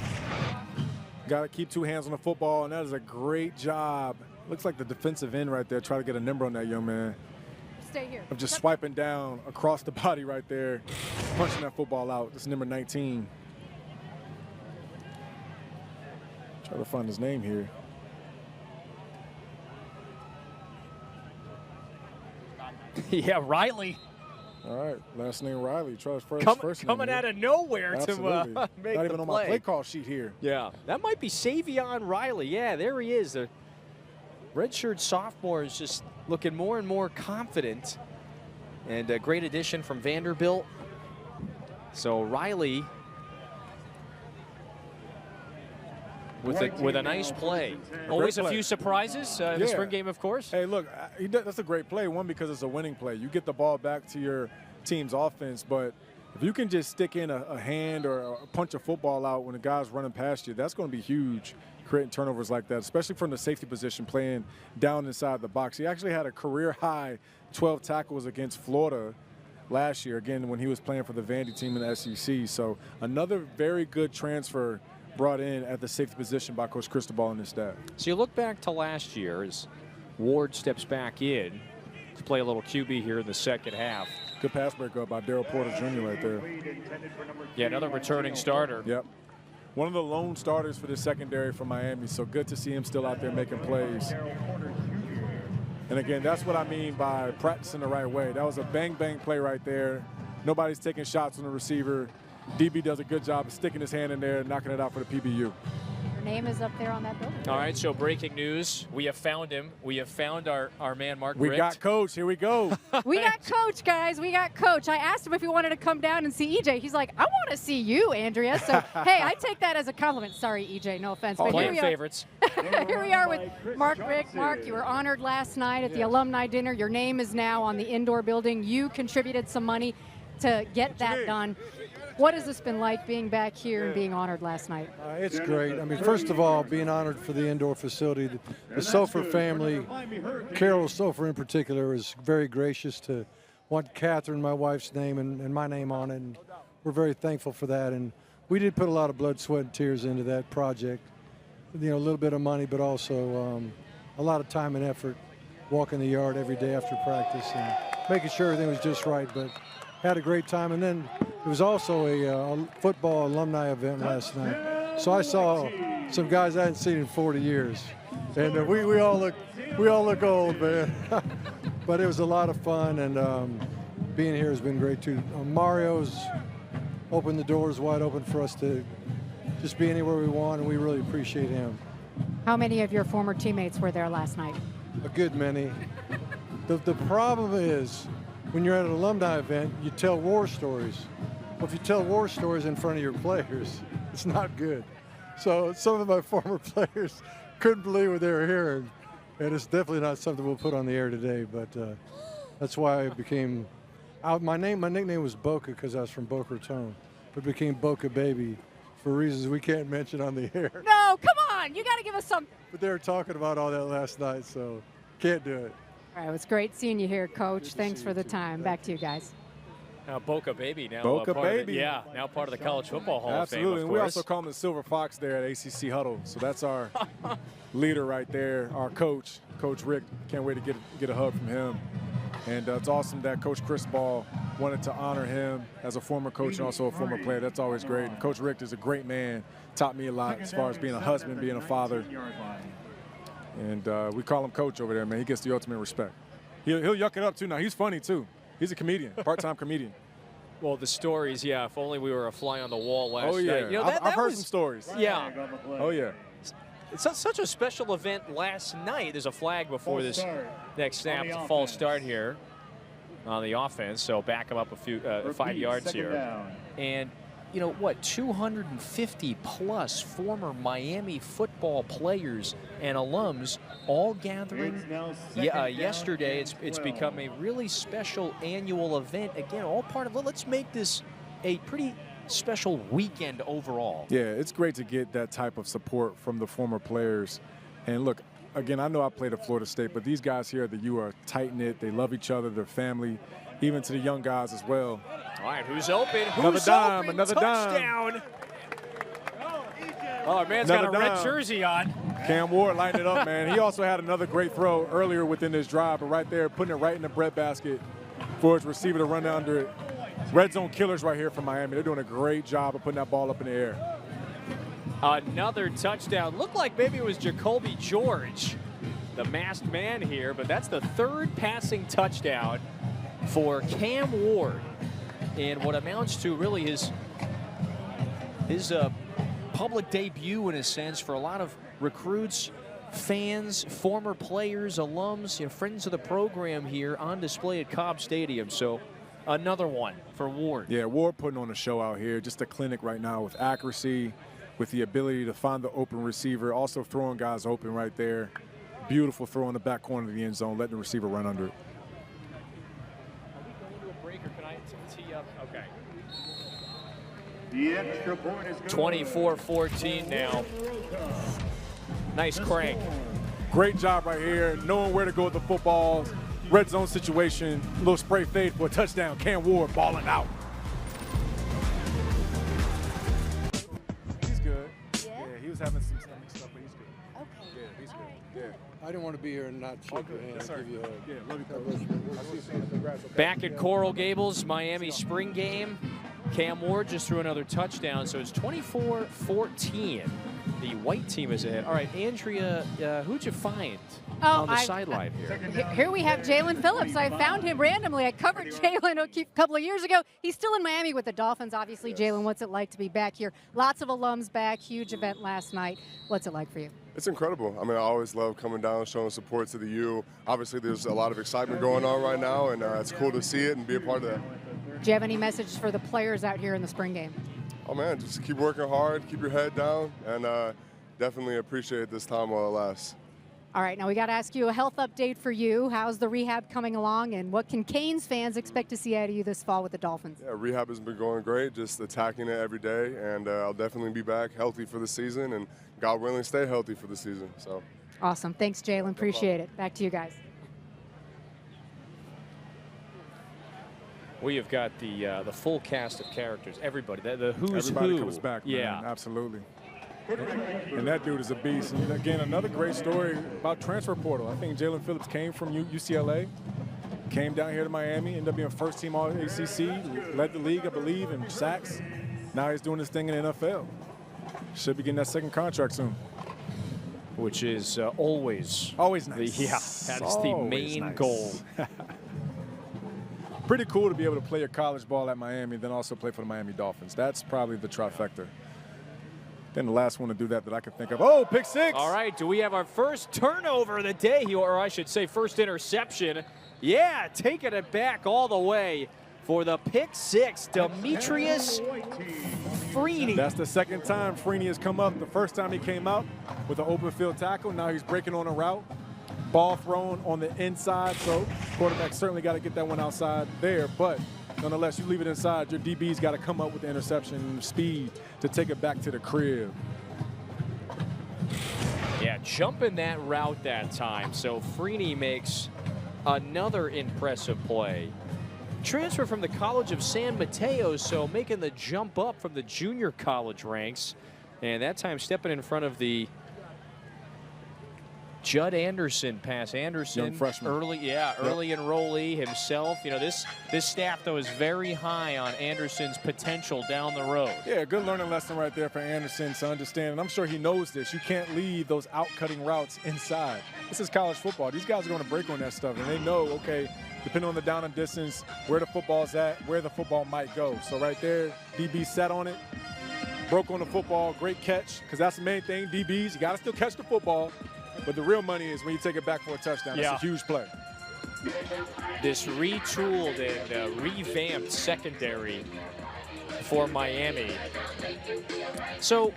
Got to keep two hands on the football, and that is a great job. Looks like the defensive end right there. Try to get a number on that young man. Stay here. Of just swiping down across the body right there, punching that football out. This is number 19. Try to find his name here. Yeah, Riley. All right, last name Riley. Try his first name. Coming out of nowhere Absolutely. to make Not the even on my play call sheet here. Yeah, that might be Xavier Riley. Yeah, there he is. The redshirt sophomore is just looking more and more confident. And a great addition from Vanderbilt. So Riley with a nice play. Always a few surprises in the spring game, of course. Hey, look, that's a great play. One, because it's a winning play. You get the ball back to your team's offense, but if you can just stick in a hand or punch a football out when the guy's running past you, that's going to be huge, creating turnovers like that, especially from the safety position, playing down inside the box. He actually had a career-high 12 tackles against Florida last year, again, when he was playing for the Vandy team in the SEC. So another very good transfer brought in at the safety position by Coach Cristobal and his staff. So you look back to last year as Ward steps back in to play a little QB here in the second half. Good pass breakup by Daryl Porter Jr. right there. Yeah, another returning starter. Yep. One of the lone starters for the secondary for Miami, so good to see him still out there making plays. And again, that's what I mean by practicing the right way. That was a bang-bang play right there. Nobody's taking shots on the receiver. DB does a good job of sticking his hand in there and knocking it out for the PBU. Your name is up there on that building. All right, so breaking news. We have found him. We have found our man, Mark We Richt. got Coach. Here we go. We got Coach, guys. We got Coach. I asked him if he wanted to come down and see EJ. He's like, I want to see you, Andrea. So, hey, I take that as a compliment. Sorry, EJ, no offense. But Playing favorites. Here we are with Mark Richt. Mark, you were honored last night at the alumni dinner. Your name is now on the indoor building. You contributed some money to get that done. What has this been like being back here and being honored last night? It's great. I mean, first of all, being honored for the indoor facility. The Sofer family, Carol Sofer in particular, is very gracious to want Catherine, my wife's name, and my name on it. And we're very thankful for that. And we did put a lot of blood, sweat, and tears into that project. You know, a little bit of money, but also a lot of time and effort, walking the yard every day after practice and making sure everything was just right. But had a great time. And then it was also a football alumni event last night. So I saw some guys I hadn't seen in 40 years. And we all look old, man. But it was a lot of fun, and being here has been great too. Mario's opened the doors wide open for us to just be anywhere we want, and we really appreciate him. How many of your former teammates were there last night? A good many. The problem is, when you're at an alumni event, you tell war stories. Well, if you tell war stories in front of your players, it's not good. So some of my former players couldn't believe what they were hearing, and it's definitely not something we'll put on the air today. But that's why I became my nickname was Boca because I was from Boca Raton, but became Boca Baby for reasons we can't mention on the air. No, come on, you got to give us some. But they were talking about all that last night, so can't do it. All right, it was great seeing you here, Coach. Thanks for the time. Back to you guys. Now Boca Baby now. Boca Baby. Now part of the College Football Hall Absolutely. of Fame, And we also call him the Silver Fox there at ACC Huddle. So that's our leader right there, our coach, Coach Richt. Can't wait to get a hug from him. And it's awesome that Coach Cristobal wanted to honor him as a former coach and also a former player. That's always great. And Coach Richt is a great man. Taught me a lot as far as being a husband, being a father. And we call him Coach over there, man. He gets the ultimate respect. He'll yuck it up, too. Now, he's funny, too. He's a comedian, part-time comedian. Well, the stories, yeah. If only we were a fly on the wall last night. You know, I've heard some stories. Yeah. Oh, yeah. it's such a special event last night. There's a flag before this next snap. It's a false start here on the offense. So back them up a few 5 yards here. And you know what, 250 plus former Miami football players and alums all gathering yesterday. It's become a really special annual event. Again, all part of, let's make this a pretty special weekend overall. Yeah, it's great to get that type of support from the former players. And look, again, I know I played at Florida State, but these guys here at the U are tight-knit. They love each other, their family, even to the young guys as well. All right, who's open? Another dime, another touchdown. Oh, man's got a red jersey on. Cam Ward lighting it up, man. He also had another great throw earlier within this drive, but right there, putting it right in the breadbasket for his receiver to run under it. Red zone killers right here from Miami. They're doing a great job of putting that ball up in the air. Another touchdown. Looked like maybe it was Jacoby George, the masked man here, but that's the third passing touchdown for Cam Ward in what amounts to really his public debut, in a sense, for a lot of recruits, fans, former players, alums, friends of the program here on display at Cobb Stadium. So another one for Ward. Yeah, Ward putting on a show out here. Just a clinic right now with accuracy, with the ability to find the open receiver, also throwing guys open right there. Beautiful throw in the back corner of the end zone, letting the receiver run under it. Are we going to a break, or can I tee up? Okay. The extra point is 24-14 now. Nice crank. Great job right here, knowing where to go with the football. Red zone situation, a little spray fade for a touchdown. Cam Ward balling out. He's good. Yeah, he was having some stomach stuff, but he's good. Okay. Yeah, he's good. Yeah. I didn't want to be here and not shake your hand. Yes, sir. Give you a hug. Yeah, love you, Coach. Back at Coral Gables, Miami spring game. Cam Ward just threw another touchdown, so it's 24-14. The white team is ahead. All right, Andrea, who'd you find on the sideline here? Here we have Jaylen Phillips. I found him randomly. I covered Jaylen a couple of years ago. He's still in Miami with the Dolphins, obviously. Jaylen, what's it like to be back here? Lots of alums back, huge event last night. What's it like for you? It's incredible. I mean, I always love coming down, showing support to the U. Obviously, there's a lot of excitement going on right now, and it's cool to see it and be a part of that. Do you have any message for the players out here in the spring game? Oh, man, just keep working hard, keep your head down, and definitely appreciate this time while it lasts. All right, now we got to ask you a health update for you. How's the rehab coming along, and what can Canes fans expect to see out of you this fall with the Dolphins? Yeah, rehab has been going great, just attacking it every day, and I'll definitely be back healthy for the season, and God willing, stay healthy for the season. So. Awesome. Thanks, Jaylen. Appreciate it. Back to you guys. We have got the full cast of characters. Everybody, the who's Everybody who. comes back, man. Yeah, Absolutely. And that dude is a beast. And again, another great story about transfer portal. I think Jaylen Phillips came from UCLA, came down here to Miami, ended up being first team all ACC, led the league, I believe, in sacks. Now he's doing his thing in the NFL. Should be getting that second contract soon. which is always nice. Yeah, that is the main goal. Pretty cool to be able to play your college ball at Miami, then also play for the Miami Dolphins. That's probably the trifecta. Then the last one to do that I can think of. Oh, pick six. All right, do we have our first turnover of the day, or I should say first interception? Yeah, taking it back all the way for the pick six, Demetrius Freeney. That's the second time Freeney has come up. The first time he came out with an open field tackle. Now he's breaking on a route. Ball thrown on the inside, so quarterback certainly got to get that one outside there. But nonetheless, you leave it inside, your DB's got to come up with the interception speed to take it back to the crib. Yeah, jumping that route that time. So Freeney makes another impressive play. Transfer from the College of San Mateo, so making the jump up from the junior college ranks. And that time stepping in front of the Judd Anderson pass. Anderson, young freshman. early enrollee himself. You know, this staff, though, is very high on Anderson's potential down the road. Yeah, good learning lesson right there for Anderson to understand. And I'm sure he knows this. You can't leave those out-cutting routes inside. This is college football. These guys are going to break on that stuff, and they know, okay, depending on the down and distance, where the football's at, where the football might go. So right there, DB set on it. broke on the football, great catch, because that's the main thing. DBs, you got to still catch the football, but the real money is when you take it back for a touchdown. That's a huge play. This retooled and revamped secondary for Miami. So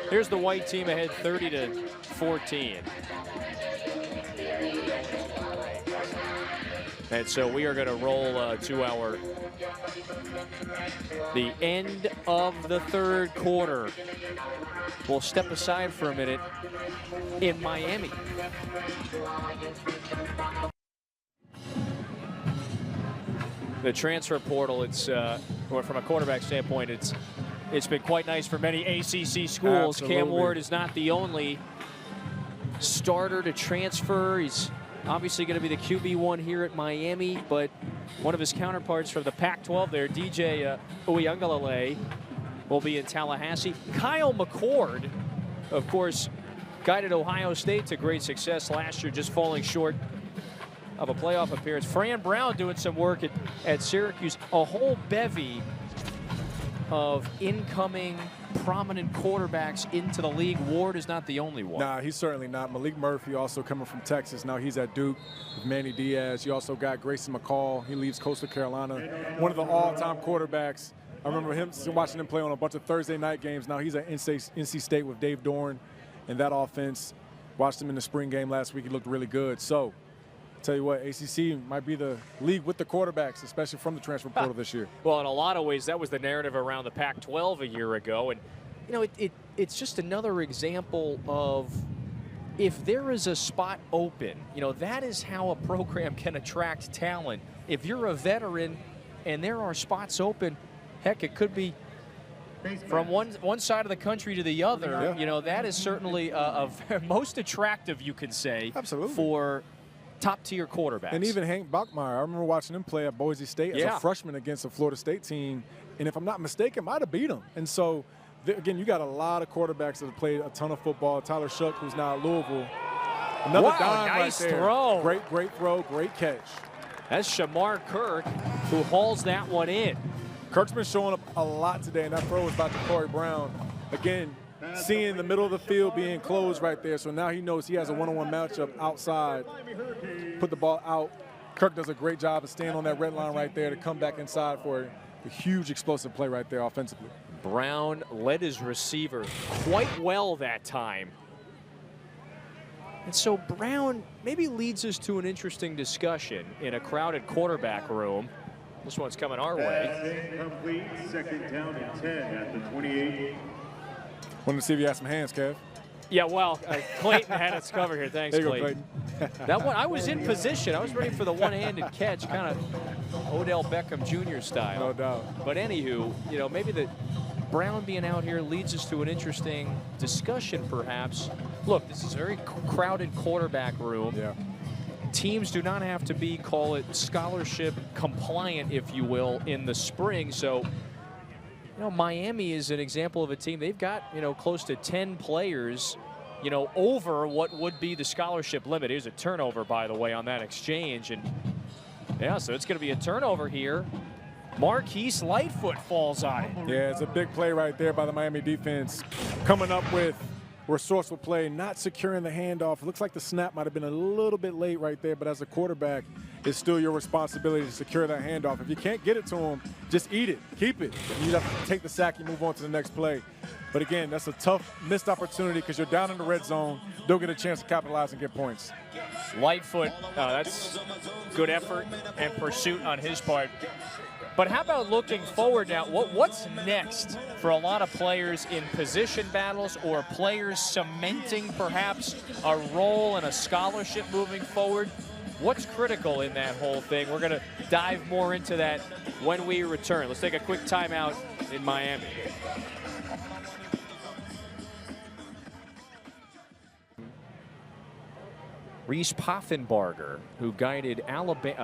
here's the white team ahead 30-14. And so we are going to roll to the end of the third quarter. We'll step aside for a minute in Miami. The transfer portal, it's from a quarterback standpoint, it's been quite nice for many ACC schools. Absolutely. Cam Ward is not the only starter to transfer. He's obviously going to be the QB1 here at Miami, but one of his counterparts from the Pac-12 there, DJ Uiagalelei, will be in Tallahassee. Kyle McCord, of course, guided Ohio State to great success last year, just falling short of a playoff appearance. Fran Brown doing some work at Syracuse. A whole bevy of incoming prominent quarterbacks into the league. Ward is not the only one. Nah, he's certainly not. Malik Murphy also coming from Texas. Now he's at Duke with Manny Diaz. You also got Grayson McCall. He leaves Coastal Carolina. One of the all-time quarterbacks. I remember watching him play on a bunch of Thursday night games. Now he's at NC State with Dave Dorn and that offense. Watched him in the spring game last week. He looked really good. So, tell you what, ACC might be the league with the quarterbacks, especially from the transfer portal this year. Well, in a lot of ways, that was the narrative around the Pac-12 a year ago. And, you know, it's just another example of if there is a spot open, you know, that is how a program can attract talent. If you're a veteran and there are spots open, heck, it could be from one side of the country to the other. Yeah. You know, that is certainly most attractive, you could say, absolutely, for top-tier quarterbacks. And even Hank Bachmeier, I remember watching him play at Boise State as a freshman against a Florida State team, and if I'm not mistaken, might have beat him. And so, again, you got a lot of quarterbacks that have played a ton of football. Tyler Shuck, who's now at Louisville. Another dime nice right there. throw. Great throw, great catch. That's Shamar Kirk, who hauls that one in. Kirk's been showing up a lot today, and that throw was by Corey Brown. Again, seeing the middle of the field being closed right there, so now he knows he has a one-on-one matchup outside. Put the ball out. Kirk does a great job of staying on that red line right there to come back inside for a huge explosive play right there offensively. Brown led his receiver quite well that time. And so Brown maybe leads us to an interesting discussion in a crowded quarterback room. This one's coming our way. Incomplete, second down and 10 at the 28. Wanted to see if you had some hands, Kev. Yeah, well, Clayton had us covered here. Thanks, there you Clayton. Go, Clayton. That one, I was in position. I was ready for the one-handed catch, kind of Odell Beckham Jr. style. No doubt. But anywho, you know, maybe the Brown being out here leads us to an interesting discussion, perhaps. Look, this is a very crowded quarterback room. Yeah. Teams do not have to be, call it, scholarship compliant, if you will, in the spring. So, you know, Miami is an example of a team. They've got, you know, close to 10 players, you know, over what would be the scholarship limit. Here's a turnover, by the way, on that exchange. And, yeah, so it's going to be a turnover here. Marquise Lightfoot falls on it. Yeah, it's a big play right there by the Miami defense. Coming up with resourceful play, not securing the handoff. It looks like the snap might have been a little bit late right there, but as a quarterback, it's still your responsibility to secure that handoff. If you can't get it to him, just eat it, keep it. You have to take the sack and move on to the next play. But again, that's a tough missed opportunity because you're down in the red zone. Don't get a chance to capitalize and get points. Lightfoot, that's good effort and pursuit on his part. But how about looking forward now? What's next for a lot of players in position battles or players cementing perhaps a role and a scholarship moving forward? What's critical in that whole thing? We're going to dive more into that when we return. Let's take a quick timeout in Miami. Reese Poffenbarger, who guided Albany.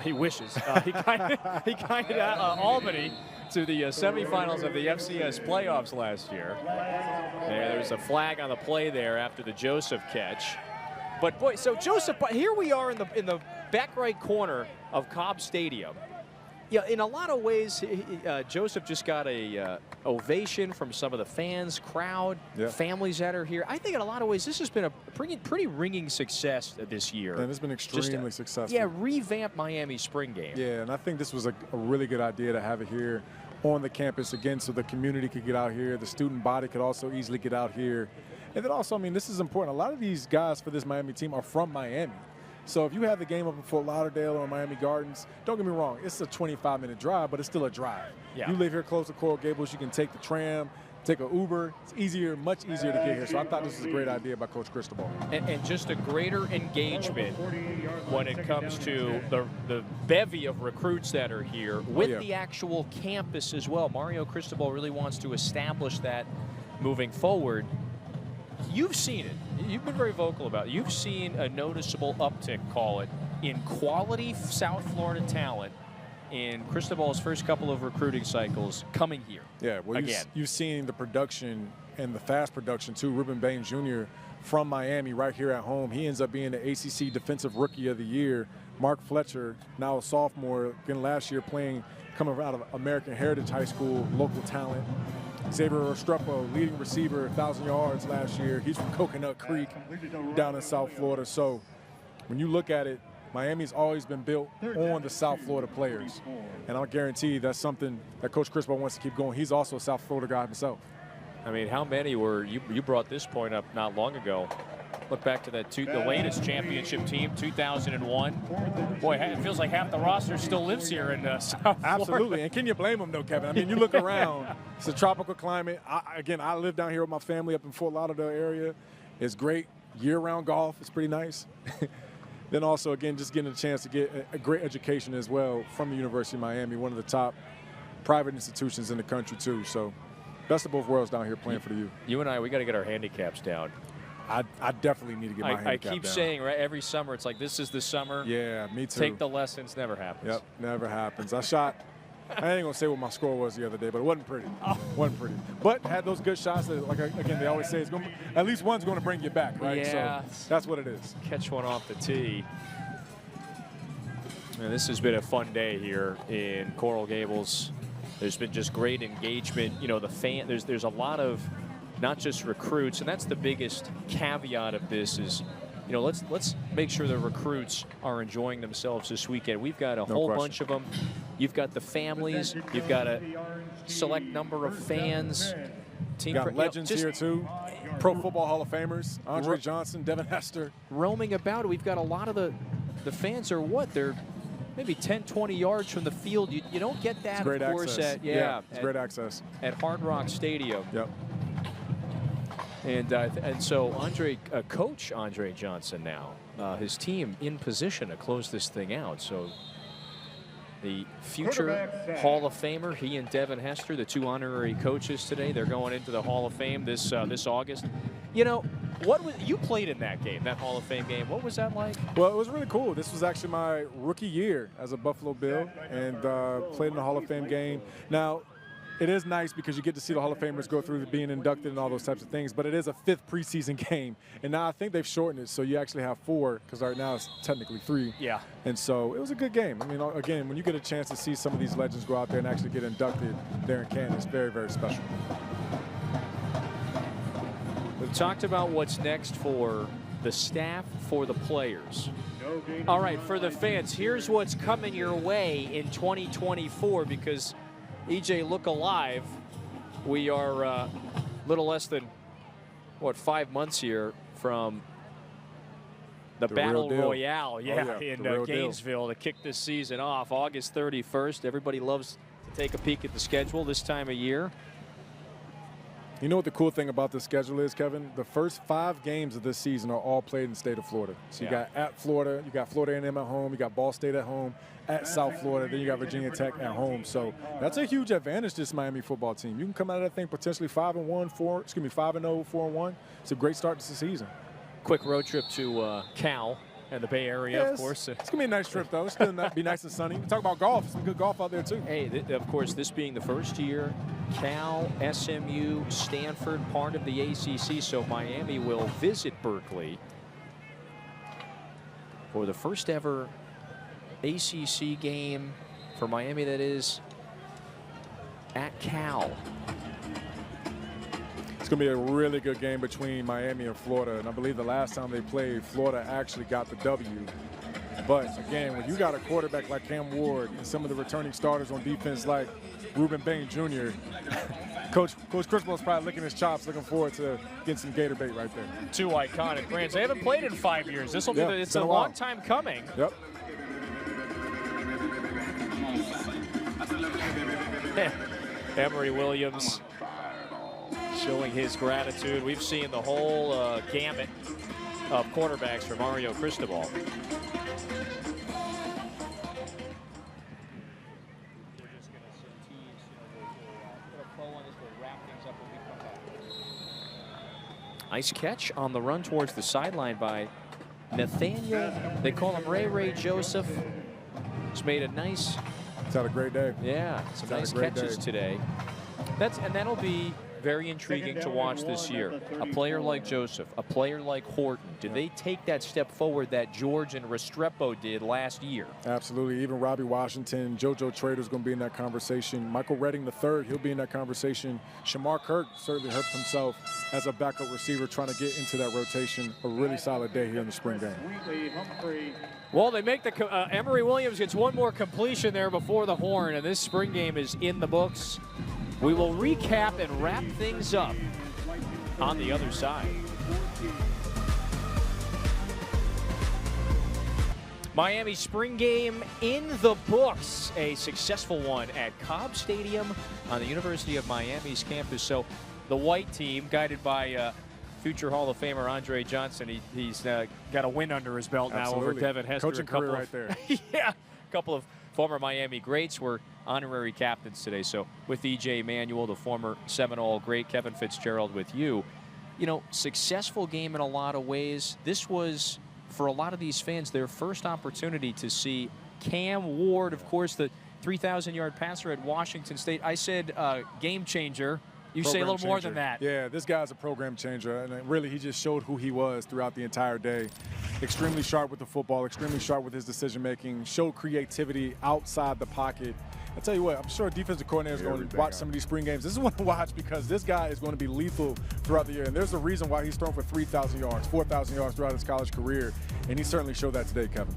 He wishes. He guided Albany to the semifinals of the FCS playoffs last year. There's a flag on the play there after the Joseph catch. But boy, so Joseph, here we are in the back right corner of Cobb Stadium. Yeah, in a lot of ways, Joseph just got a ovation from some of the fans, crowd, families that are here. I think in a lot of ways, this has been a pretty ringing success this year. And it's been extremely successful. Yeah, revamp Miami spring game. Yeah, and I think this was a really good idea to have it here on the campus again, so the community could get out here. The student body could also easily get out here. And then also, I mean, this is important. A lot of these guys for this Miami team are from Miami. So if you have the game up in Fort Lauderdale or Miami Gardens, don't get me wrong, it's a 25-minute drive, but it's still a drive. Yeah. You live here close to Coral Gables, you can take the tram, take an Uber. It's easier, much easier to get here. So I thought this was a great idea by Coach Cristobal. And just a greater engagement when it comes to the bevy of recruits that are here with the actual campus as well. Mario Cristobal really wants to establish that moving forward. You've seen it. You've been very vocal about it. You've seen a noticeable uptick, call it, in quality South Florida talent in Cristobal's first couple of recruiting cycles coming here. Yeah, well, you've seen the production and the fast production, too. Ruben Bain Jr. from Miami right here at home. He ends up being the ACC Defensive Rookie of the Year. Mark Fletcher, now a sophomore, again last year coming out of American Heritage High School, local talent. Xavier Restrepo, leading receiver, 1,000 yards last year. He's from Coconut Creek down in South Florida. So when you look at it, Miami's always been built on the South Florida players. And I'll guarantee that's something that Coach Cristobal wants to keep going. He's also a South Florida guy himself. I mean, how many were you brought this point up not long ago? Look back to that the latest championship team, 2001. Boy, it feels like half the roster still lives here in South Florida. Absolutely, and can you blame them, though, Kevin? I mean, you look around, it's a tropical climate. I live down here with my family up in Fort Lauderdale area. It's great, year-round golf. It's pretty nice. Then also, again, just getting a chance to get a great education as well from the University of Miami, one of the top private institutions in the country, too. So best of both worlds down here playing for the U. You and I, we got to get our handicaps down. I definitely need to get my handicap down. I keep saying, right, every summer, it's like, this is the summer. Yeah, me too. Take the lessons, never happens. Yep, never happens. I ain't going to say what my score was the other day, but it wasn't pretty. Wasn't pretty. But had those good shots that, like, again, they always say, at least one's going to bring you back, right? Yeah. So that's what it is. Catch one off the tee. And this has been a fun day here in Coral Gables. There's been just great engagement. You know, there's a lot of not just recruits, and that's the biggest caveat of this is, you know, let's make sure the recruits are enjoying themselves this weekend. We've got a whole bunch of them. You've got the families. You've got a select number of fans. Team got legends here too. Pro Football Hall of Famers, Andre Johnson, Devin Hester. Roaming about. We've got a lot of the fans are they're maybe 10, 20 yards from the field. You don't get that, of course, it's great access at Hard Rock Stadium. Yep. And so Coach Andre Johnson now, his team in position to close this thing out. So the future Hall of Famer, he and Devin Hester, the two honorary coaches today, they're going into the Hall of Fame this August. You know, you played in that game, that Hall of Fame game. What was that like? Well, it was really cool. This was actually my rookie year as a Buffalo Bill, and played in the Hall of Fame game. Now, it is nice because you get to see the Hall of Famers go through being inducted and all those types of things, but it is a 5th preseason game. And now I think they've shortened it, so you actually have 4, because right now it's technically 3. Yeah. And so it was a good game. I mean, again, when you get a chance to see some of these legends go out there and actually get inducted there in Canton, it's very, very special. We've talked about what's next for the staff, for the players. All right, for the fans, here's what's coming your way in 2024, because EJ, look alive. We are a little less than, 5 months here from the Battle Royale in Gainesville to kick this season off. August 31st. Everybody loves to take a peek at the schedule this time of year. You know what the cool thing about the schedule is, Kevin? The first 5 games of this season are all played in the state of Florida. So you got at Florida, you got Florida A&M at home, you got Ball State at home, at South Florida, then you got Virginia Tech at home. So that's a huge advantage to this Miami football team. You can come out of that thing potentially 5-0, 4-1. It's a great start to the season. Quick road trip to Cal and the Bay Area, of course. It's going to be a nice trip, though. It's going to be nice and sunny. We talk about golf. Some good golf out there, too. Hey, of course, this being the first year, Cal, SMU, Stanford, part of the ACC, so Miami will visit Berkeley for the first ever ACC game for for Miami that is at Cal. It's going to be a really good game between Miami and Florida. And I believe the last time they played, Florida actually got the W. But again, when you got a quarterback like Cam Ward and some of the returning starters on defense like Ruben Bain Jr., Coach Cristobal is probably licking his chops, looking forward to getting some Gator bait right there. Two iconic brands. They haven't played in 5 years. This will be it's a long time coming. Yep. Emory Williams showing his gratitude. We've seen the whole gamut of quarterbacks for Mario Cristobal. Nice catch on the run towards the sideline by Nathaniel. They call him Ray Joseph. He's made a nice. He's had a great day. Yeah, some nice catches today. That'll be very intriguing to watch this year. A player like Joseph, a player like Horton, did they take that step forward that George and Restrepo did last year? Absolutely. Even Robbie Washington, JoJo Trader's going to be in that conversation. Michael Redding III, he'll be in that conversation. Shamar Kirk certainly helped himself as a backup receiver trying to get into that rotation. A really solid day here in the spring game. Well, they make the Emory Williams gets one more completion there before the horn, and this spring game is in the books. We will recap and wrap things up on the other side. Miami spring game in the books. A successful one at Cobb Stadium on the University of Miami's campus. So the white team, guided by future Hall of Famer Andre Johnson, he's got a win under his belt now over Devin Hester. Coaching career right there. Yeah, a couple of former Miami greats were honorary captains today. So with E.J. Manuel, the former Seminole great, Kevin Fitzgerald with you. You know, successful game in a lot of ways. This was, for a lot of these fans, their first opportunity to see Cam Ward, of course, the 3,000-yard passer at Washington State. I said game changer. You say a little more than that. Yeah, this guy's a program changer, and really he just showed who he was throughout the entire day. Extremely sharp with the football, extremely sharp with his decision-making, showed creativity outside the pocket. I tell you what, I'm sure defensive coordinators are going to watch some of these spring games. This is one to watch because this guy is going to be lethal throughout the year, and there's a reason why he's thrown for 3,000 yards, 4,000 yards throughout his college career, and he certainly showed that today, Kevin.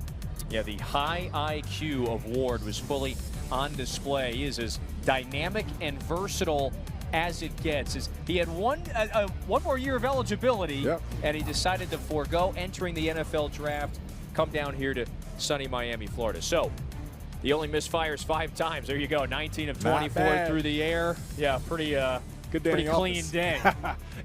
Yeah, the high IQ of Ward was fully on display. He is as dynamic and versatile as it gets. He had one more year of eligibility, and he decided to forego entering the NFL draft, come down here to sunny Miami, Florida. So he only misfires 5 times. There you go, 19 of 24 through the air. Yeah, pretty good day, pretty clean day.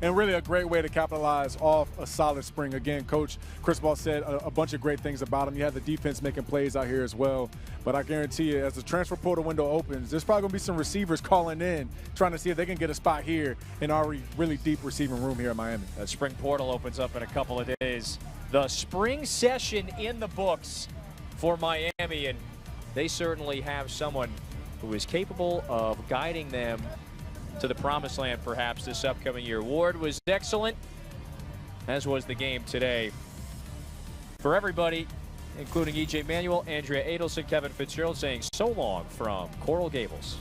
And really a great way to capitalize off a solid spring. Again, Coach Cristobal said a bunch of great things about him. You have the defense making plays out here as well. But I guarantee you, as the transfer portal window opens, there's probably going to be some receivers calling in, trying to see if they can get a spot here in our really deep receiving room here at Miami. That spring portal opens up in a couple of days. The spring session in the books for Miami, and they certainly have someone who is capable of guiding them to the promised land perhaps this upcoming year. Ward was excellent, as was the game today. For everybody, including E.J. Manuel, Andrea Adelson, Kevin Fitzgerald, saying so long from Coral Gables.